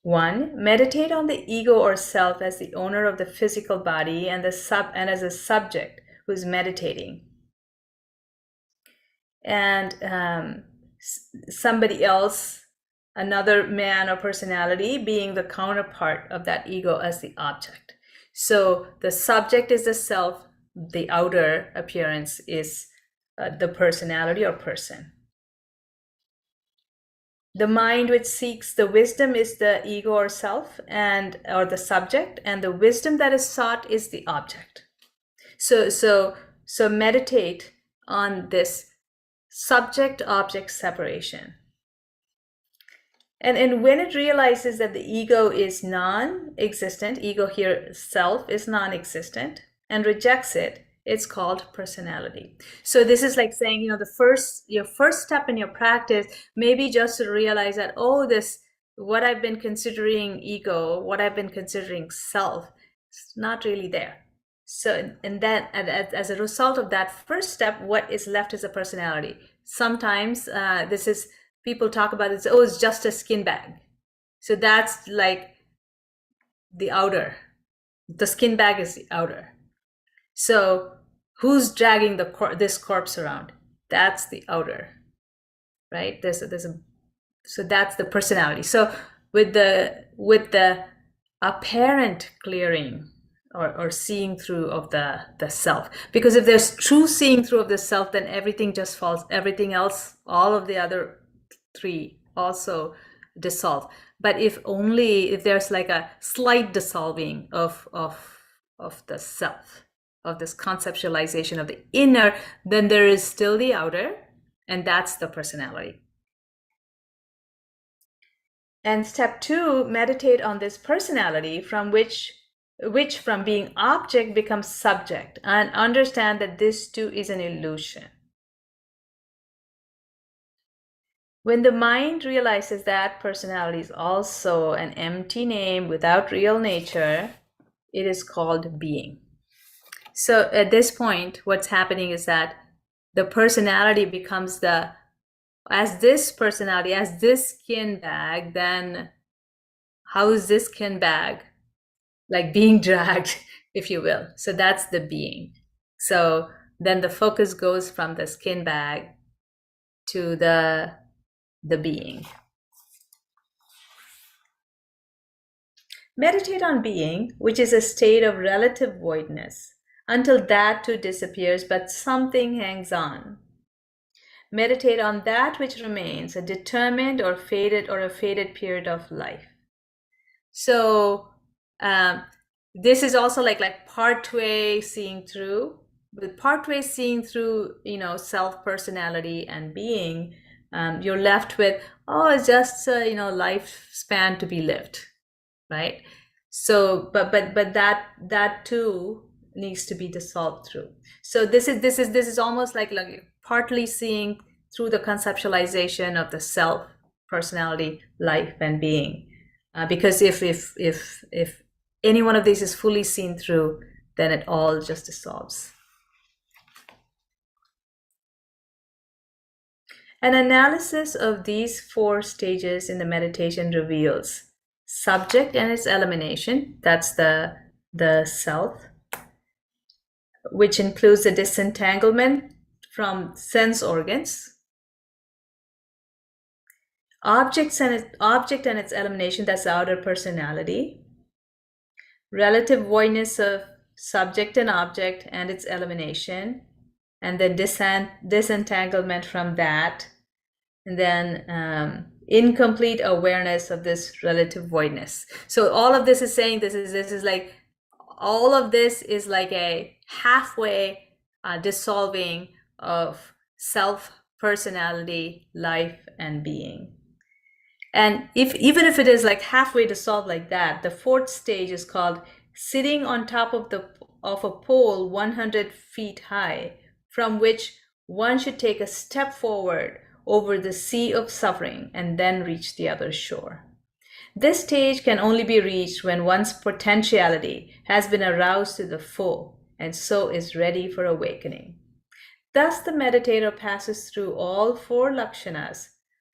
1, meditate on the ego or self as the owner of the physical body and as a subject who's meditating. And somebody else, another man or personality, being the counterpart of that ego as the object. So the subject is the self, the outer appearance is the personality or person. The mind which seeks the wisdom is the ego or self, or the subject, and the wisdom that is sought is the object. So meditate on this subject-object separation. And when it realizes that the ego is non-existent, ego here, self, is non-existent, and rejects it, it's called personality. So this is like saying, your first step in your practice, maybe just to realize that, what I've been considering ego, what I've been considering self, it's not really there. So, and then as a result of that first step, what is left is a personality. Sometimes people talk about it, it's just a skin bag. So that's like the outer. The skin bag is the outer. So who's dragging this corpse around? That's the outer, right? So that's the personality. So with the apparent clearing or seeing through of the self, because if there's true seeing through of the self, then everything just falls. Everything else, all of the other three also dissolve. But if there's like a slight dissolving of the self, of this conceptualization of the inner, then there is still the outer, and that's the personality. And step 2, meditate on this personality from which from being object becomes subject, and understand that this too is an illusion. When the mind realizes that personality is also an empty name without real nature, it is called being. So at this point, what's happening is that the personality becomes as this skin bag, then how is this skin bag like being dragged, if you will? So that's the being. So then the focus goes from the skin bag to the being. Meditate on being, which is a state of relative voidness, until that too disappears, but something hangs on. Meditate on that which remains, a determined or a faded period of life. So this is also like partway seeing through. With partway seeing through, self, personality, and being, you're left with, it's just lifespan to be lived, right? So, but that too needs to be dissolved through. So this is almost like partly seeing through the conceptualization of the self, personality, life, and being. Because if any one of these is fully seen through, then it all just dissolves. An analysis of these 4 stages in the meditation reveals subject and its elimination, that's the self, which includes the disentanglement from sense organs. Object and its elimination, that's the outer personality. Relative voidness of subject and object and its elimination, and then disentanglement from that, and then incomplete awareness of this relative voidness. So all of this is saying this is like, all of this is like a halfway dissolving of self, personality, life, and being. And even if it is like halfway dissolved like that, the 4th stage is called sitting on top of a pole 100 feet high, from which one should take a step forward over the sea of suffering and then reach the other shore. This stage can only be reached when one's potentiality has been aroused to the full and so is ready for awakening. Thus, the meditator passes through all 4 lakshanas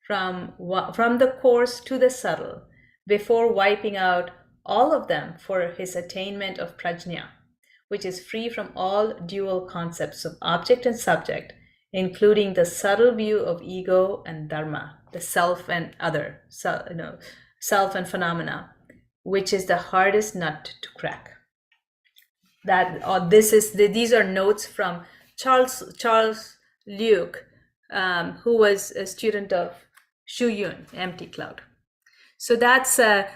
from the coarse to the subtle before wiping out all of them for his attainment of prajna, which is free from all dual concepts of object and subject, including the subtle view of ego and dharma, the self and other, self and phenomena, which is the hardest nut to crack. These are notes from Charles Luke, who was a student of Shuyun, empty cloud. So that's a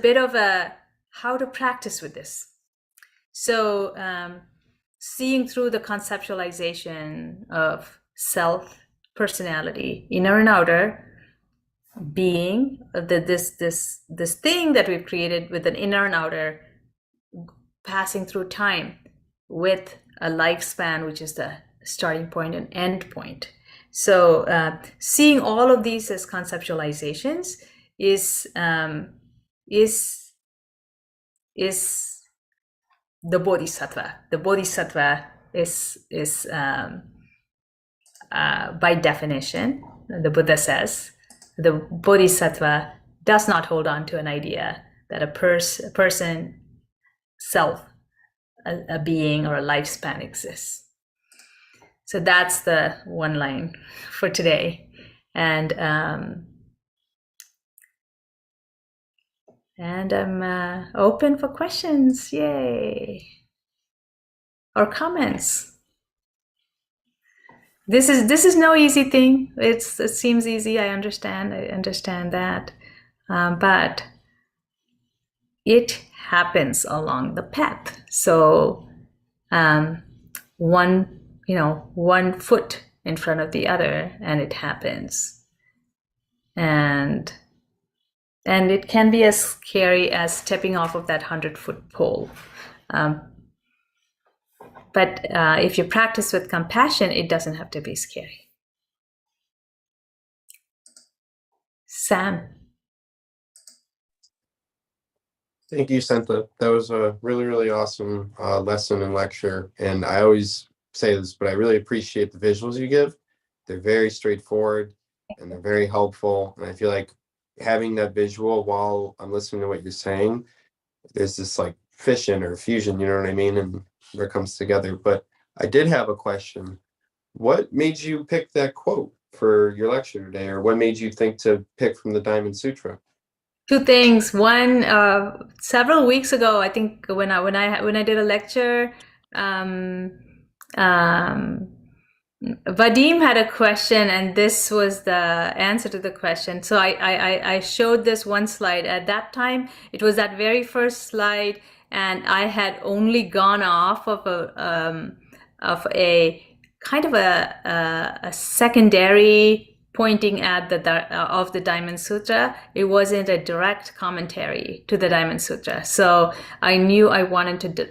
bit of a how to practice with this. So seeing through the conceptualization of self, personality, inner and outer, being, this thing that we've created with an inner and outer, passing through time with a lifespan, which is the starting point and end point. So seeing all of these as conceptualizations is the bodhisattva. The bodhisattva is by definition, the Buddha says, the bodhisattva does not hold on to an idea that a person, self, a being, or a lifespan exists. So that's the one line for today. And I'm open for questions. Yay. Or comments. This is no easy thing. It seems easy. I understand that, but it happens along the path. So one foot in front of the other, and it happens. And it can be as scary as stepping off of that 100-foot pole. But if you practice with compassion, it doesn't have to be scary. Sam. Thank you, Santa. That was a really, really awesome lesson and lecture. And I always say this, but I really appreciate the visuals you give. They're very straightforward and they're very helpful. And I feel like having that visual while I'm listening to what you're saying, there's this like fission or fusion, you know what I mean? And where it comes together. But I did have a question. What made you pick that quote for your lecture today, or what made you think to pick from the Diamond Sutra? Two things. One, several weeks ago, I think when I did a lecture, Vadim had a question, and this was the answer to the question. So I showed this one slide. At that time, it was that very first slide, and I had only gone off of a kind of a secondary pointing at of the Diamond Sutra. It wasn't a direct commentary to the Diamond Sutra. So I knew I wanted to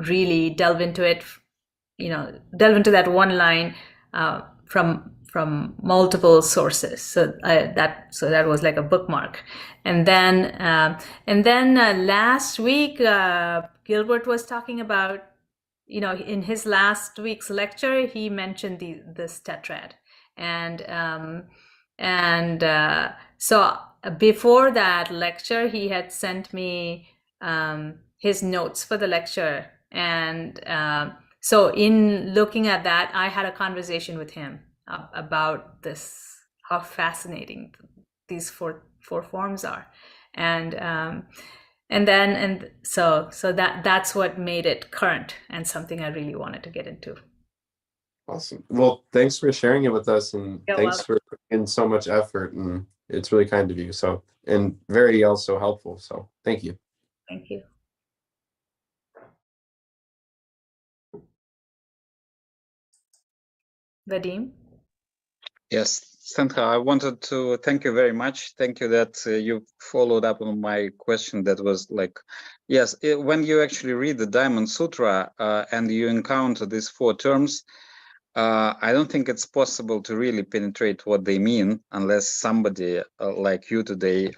really delve into it, delve into that one line from multiple sources. So that was like a bookmark. And then last week, Gilbert was talking about, in his last week's lecture, he mentioned this tetrad. And so before that lecture, he had sent me his notes for the lecture. And so in looking at that, I had a conversation with him about this, how fascinating these four forms are. So that's what made it current and something I really wanted to get into. Awesome. Well, thanks for sharing it with us, and thanks for putting in so much effort, and it's really kind of you. So, and very also helpful. So thank you. Thank you. Vadim? Yes, Sandra, I wanted to thank you very much. Thank you that you followed up on my question. That was like, yes, when you actually read the Diamond Sutra and you encounter these four terms, I don't think it's possible to really penetrate what they mean unless somebody like you today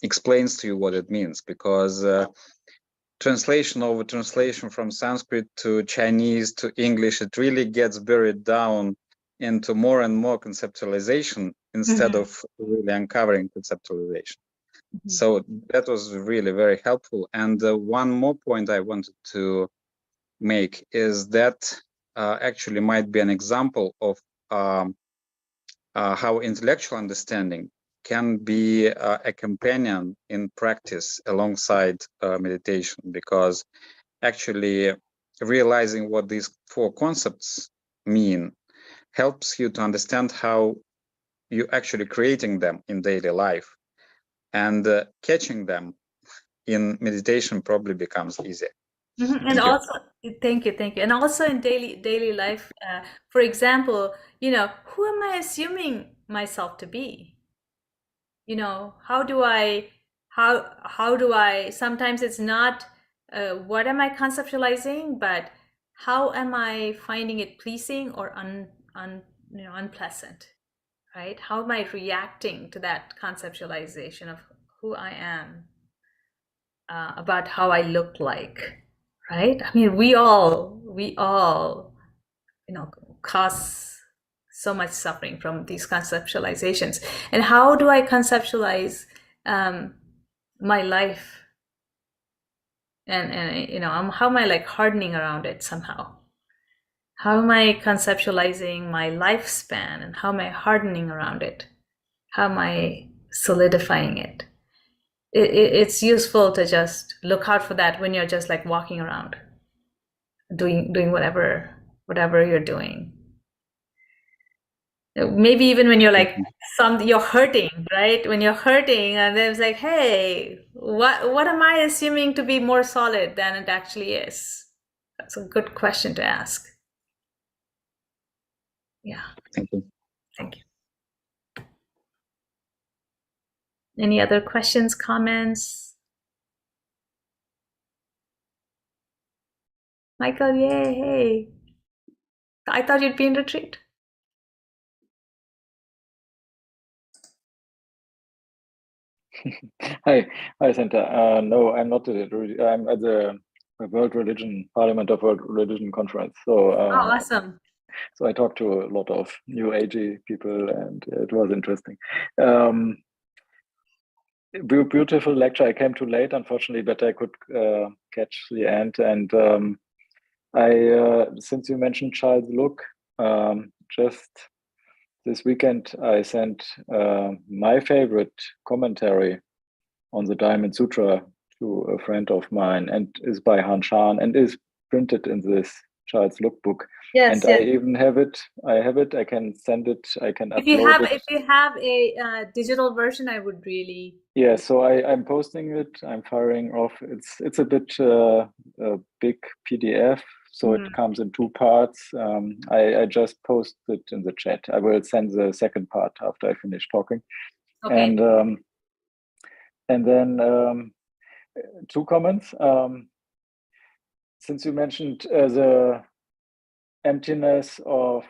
explains to you what it means, because translation over translation from Sanskrit to Chinese to English, it really gets buried down into more and more conceptualization instead of really uncovering conceptualization. So that was really very helpful. And one more point I wanted to make is that actually might be an example of how intellectual understanding can be a companion in practice alongside meditation, because actually realizing what these four concepts mean helps you to understand how you're actually creating them in daily life, and catching them in meditation probably becomes easier. And also, thank you. And also in daily life, for example, who am I assuming myself to be? How do I? Sometimes it's not what am I conceptualizing, but how am I finding it pleasing or unpleasant, right? How am I reacting to that conceptualization of who I am, about how I look like, right? I mean, we all, cause so much suffering from these conceptualizations. And how do I conceptualize my life? And how am I like hardening around it somehow? How am I conceptualizing my lifespan, and how am I hardening around it? How am I solidifying it? It's useful to just look out for that when you're just like walking around, doing whatever you're doing. Maybe even when you're like you're hurting, right? When you're hurting, and then it's like, hey, what am I assuming to be more solid than it actually is? That's a good question to ask. Yeah. Thank you. Thank you. Any other questions, comments? Michael, yay, hey. I thought you'd be in retreat. Hi, Santa. No, I'm not I'm at the World Religion Parliament of World Religion Conference. So, Awesome. so I talked to a lot of New Agey people, and it was interesting. Beautiful lecture. I came too late, unfortunately, but I could catch the end. And since you mentioned Charles Luke, just this weekend I sent my favorite commentary on the Diamond Sutra to a friend of mine, and is by Han Shan, and is printed in this Charles Luke book. Yes, and yes. I even have it. I can send it. I can If upload it. if you have a digital version, I would really. Yeah, so I'm posting it. I'm firing off. It's a bit a big PDF, so it comes in 2 parts. I just post it in the chat. I will send the second part after I finish talking. Okay. And then 2 comments. Since you mentioned the emptiness of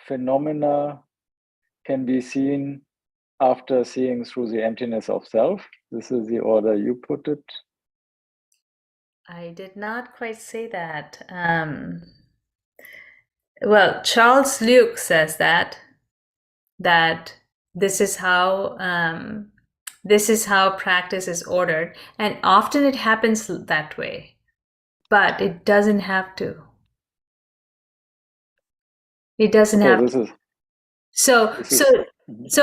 phenomena can be seen after seeing through the emptiness of self. This is the order you put it. I did not quite say that. Well, Charles Luke says that this is how practice is ordered, and often it happens that way, but it doesn't have to. It doesn't have to. So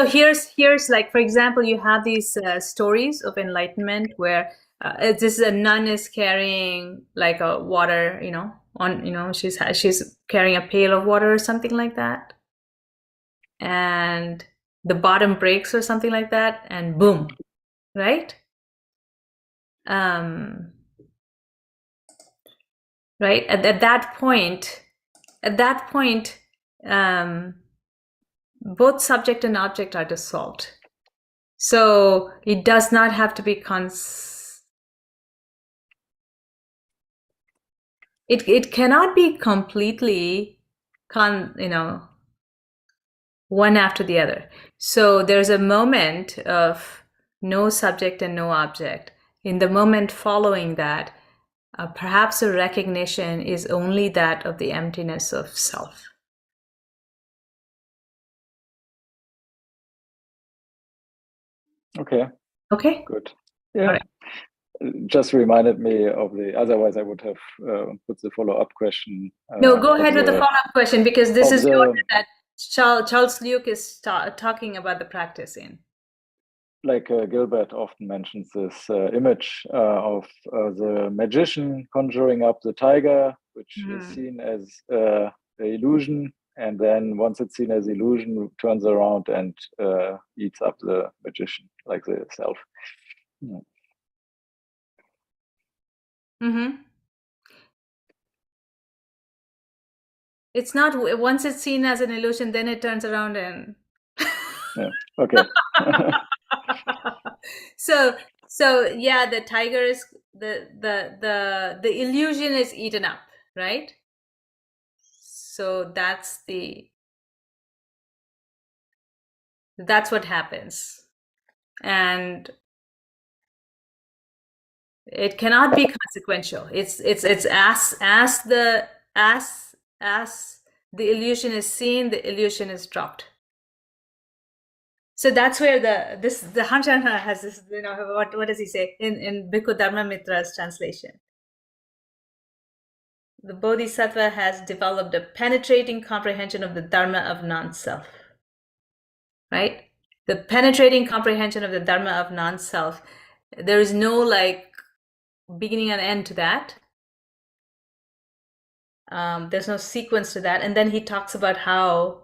here's like, for example, you have these stories of enlightenment where this is a nun is carrying like a water, she's carrying a pail of water or something like that, and the bottom breaks or something like that, and boom, right? Right at that point, both subject and object are dissolved. So it does not have to be it cannot be completely one after the other. So there's a moment of no subject and no object. In the moment following that, perhaps a recognition is only that of the emptiness of self. Okay. Okay. Good. Yeah. All right. Just reminded me of otherwise I would have put the follow-up question. No, go ahead with the follow-up question, because this is the order that Charles Luke is talking about the practice in. Like Gilbert often mentions this image of the magician conjuring up the tiger, which is seen as the illusion, and then once it's seen as illusion, turns around and eats up the magician, like the self. Yeah. Mm-hmm. It's not, once it's seen as an illusion, then it turns around and Yeah. Okay. so yeah, the tiger is the illusion is eaten up, right? So that's what happens, and it cannot be consequential. It's as the illusion is seen, the illusion is dropped. So that's where the Hanshana has this, what does he say in Bhikkhu Dharma Mitra's translation? The Bodhisattva has developed a penetrating comprehension of the Dharma of non-self. Right? The penetrating comprehension of the Dharma of non-self. There is no like beginning and end to that. There's no sequence to that. And then he talks about how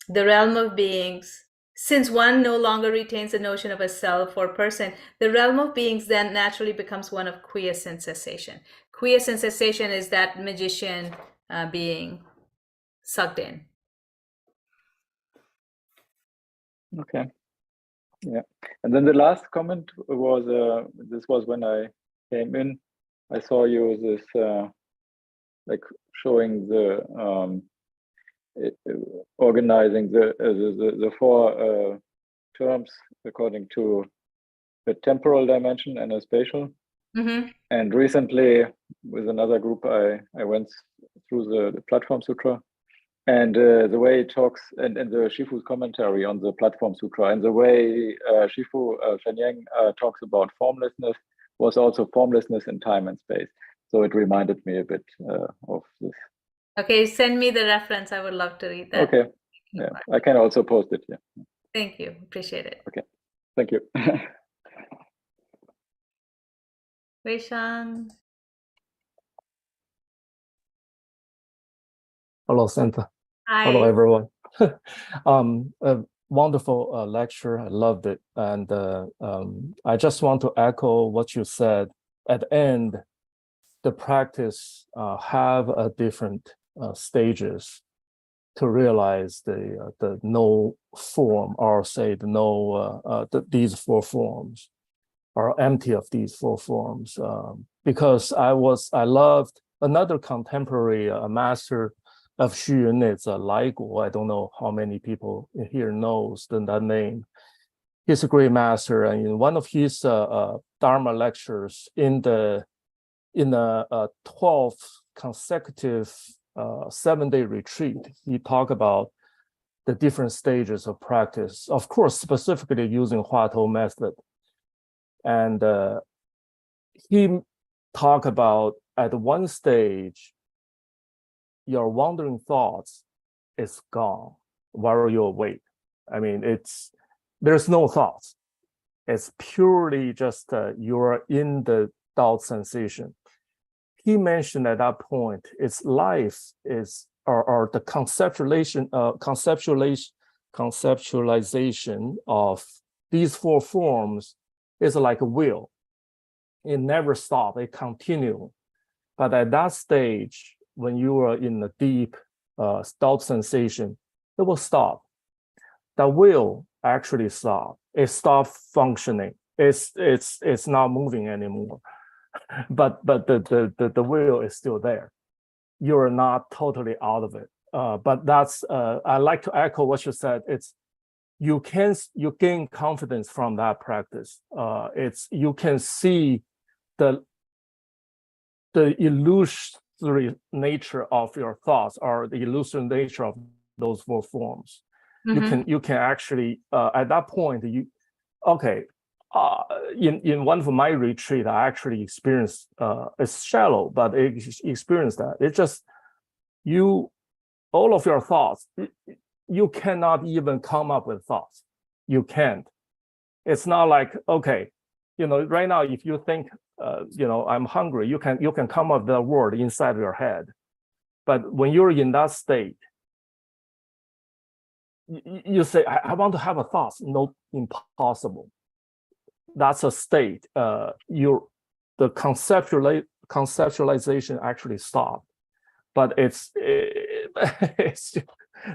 the realm of beings, since one no longer retains the notion of a self or person, the realm of beings then naturally becomes one of quiescent cessation. Quiescent cessation is that magician being sucked in. Okay. Yeah. And then the last comment was, this was when I came in, I saw you this, like showing the, organizing the four terms according to the temporal dimension and a spatial. Mm-hmm. And recently with another group, I went through the Platform Sutra, and the way it talks, and the Shifu's commentary on the Platform Sutra, and the way Shifu Sheng talks about formlessness was also formlessness in time and space. So it reminded me a bit of this. Okay, send me the reference. I would love to read that. Okay, yeah, I can also post it. Yeah. Thank you. Appreciate it. Okay, thank you. Weishan. Hello, Santa. Hi. Hello, everyone. A wonderful lecture. I loved it. And I just want to echo what you said. At the end, the practice have a different stages to realize the no form, or say the no, these four forms are empty of these four forms. Because I loved another contemporary master of Xu Yun, it's Lai Guo. I don't know how many people here knows that name. He's a great master, and in one of his Dharma lectures in the 12th consecutive 7-day retreat, he talked about the different stages of practice, of course, specifically using Huatou method. And he talked about at one stage, your wandering thoughts is gone while you're awake. I mean, there's no thoughts. It's purely just you're in the thought sensation. He mentioned at that point, its life is, or the conceptualization of these four forms is like a wheel. It never stops, it continues. But at that stage, when you are in the deep thought sensation, it will stop. The wheel actually stops. It stops functioning. It's not moving anymore. But the wheel is still there. You're not totally out of it. But that's I like to echo what you said. It's you gain confidence from that practice. You can see the illusory nature of your thoughts, or the illusory nature of those four forms. Mm-hmm. You can actually at that point in one of my retreat, I actually experienced it's shallow, but I experienced that. It's just all of your thoughts, you cannot even come up with thoughts. You can't. It's not like, okay, right now, if you think, I'm hungry, you can come up with a word inside your head. But when you're in that state, you say, I want to have a thought. No, impossible. That's a state. The conceptualization actually stopped, but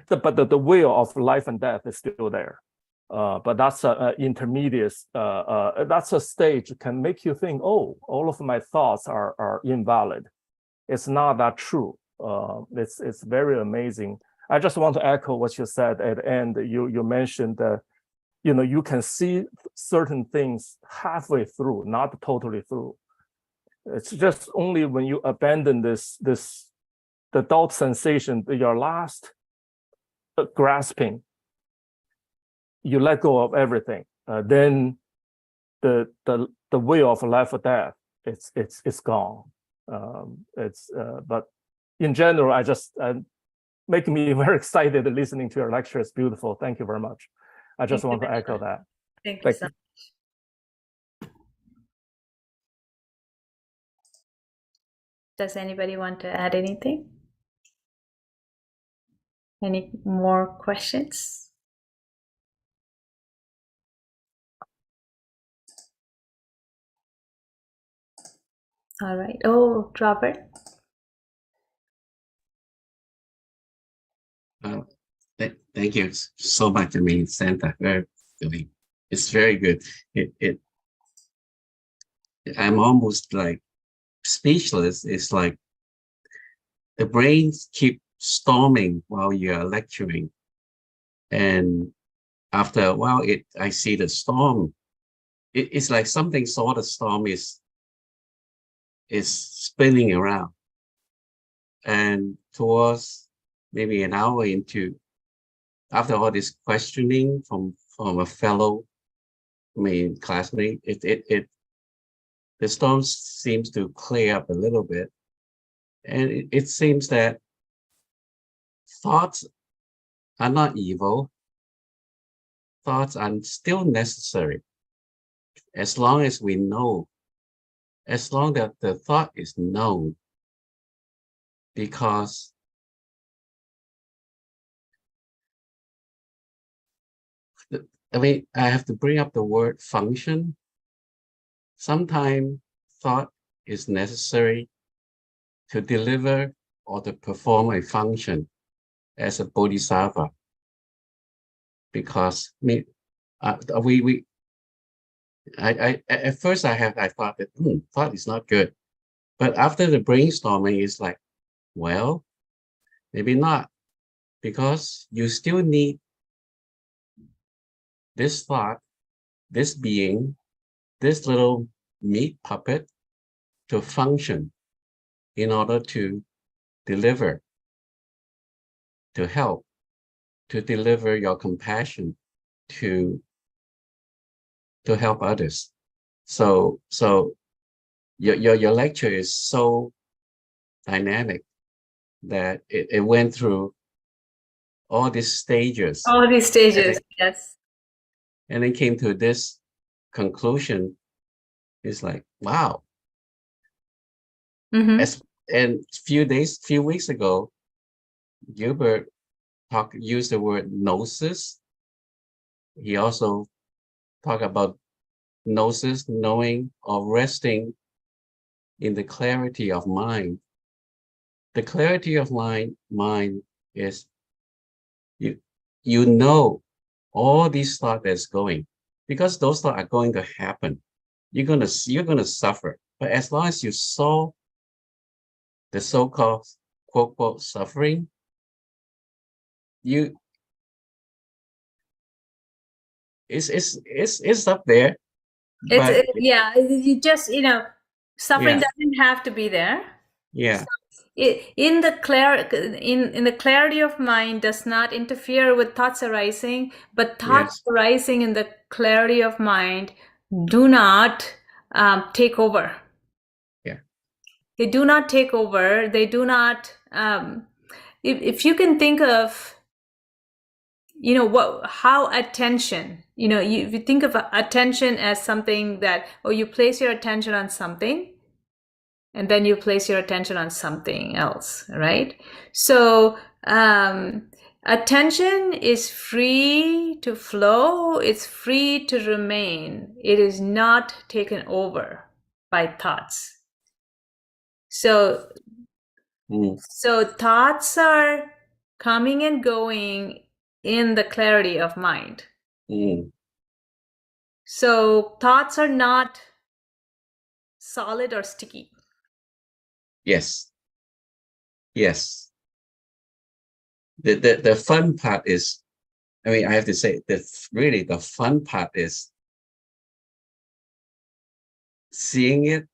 but the will of life and death is still there. But that's an intermediate. That's a stage can make you think, oh, all of my thoughts are invalid. It's not that true. It's very amazing. I just want to echo what you said at the end. You mentioned that you can see certain things halfway through, not totally through. It's just only when you abandon the doubt sensation, your last grasping, you let go of everything. Then the will of life or death, it's gone. But in general, making me very excited listening to your lecture. It's beautiful. Thank you very much. I just want to echo that. Thank you so much. Does anybody want to add anything? Any more questions? All right. Oh, Robert. Thank you so much. I mean, Santa, it's very good. I'm almost like speechless. It's like the brains keep storming while you're lecturing, and after a while, I see the storm. It's like something saw the storm is spinning around, and towards maybe an hour into, after all this questioning from a fellow, classmate, the storm seems to clear up a little bit, and it seems that thoughts are not evil. Thoughts are still necessary, as long as we know, as long that the thought is known, because I have to bring up the word function. Sometimes thought is necessary to deliver or to perform a function as a bodhisattva, because at first I thought that thought is not good, but after the brainstorming, it's like, well, maybe not, because you still need this thought, this being, this little meat puppet to function in order to deliver, to help, to deliver your compassion, to help others. So your lecture is so dynamic that it went through all these stages. All these stages, yes. And it came to this conclusion. It's like, wow. Mm-hmm. And few weeks ago, Gilbert used the word gnosis. He also talked about gnosis, knowing or resting in the clarity of mind. The clarity of mind is you know all these thoughts that's going, because those thoughts are going to happen. You're gonna suffer. But as long as you saw the so-called quote suffering, it's up there. You just suffering doesn't have to be there. Yeah. So in the clarity of mind does not interfere with thoughts arising, but thoughts arising in the clarity of mind do not take over. Yeah. They do not take over. They do not. If you can think of, how attention, if you think of attention as something that, you place your attention on something, and then you place your attention on something else, right? So attention is free to flow, it's free to remain. It is not taken over by thoughts. So thoughts are coming and going in the clarity of mind. So thoughts are not solid or sticky. Yes. Yes. The fun part is, I mean, I have to say that really the fun part is seeing it,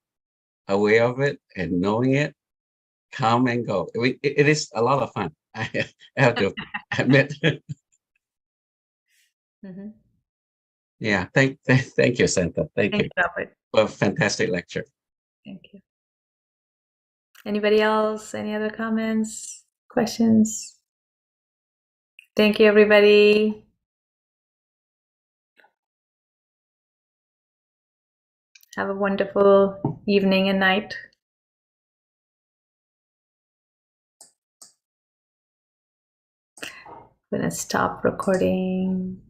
aware of it, and knowing it, come and go. I mean, it is a lot of fun. I have to admit. Yeah, thank you, Santa. Thank you, Robert. for a fantastic lecture. Thank you. Anybody else? Any other comments, questions? Thank you, everybody. Have a wonderful evening and night. I'm gonna stop recording.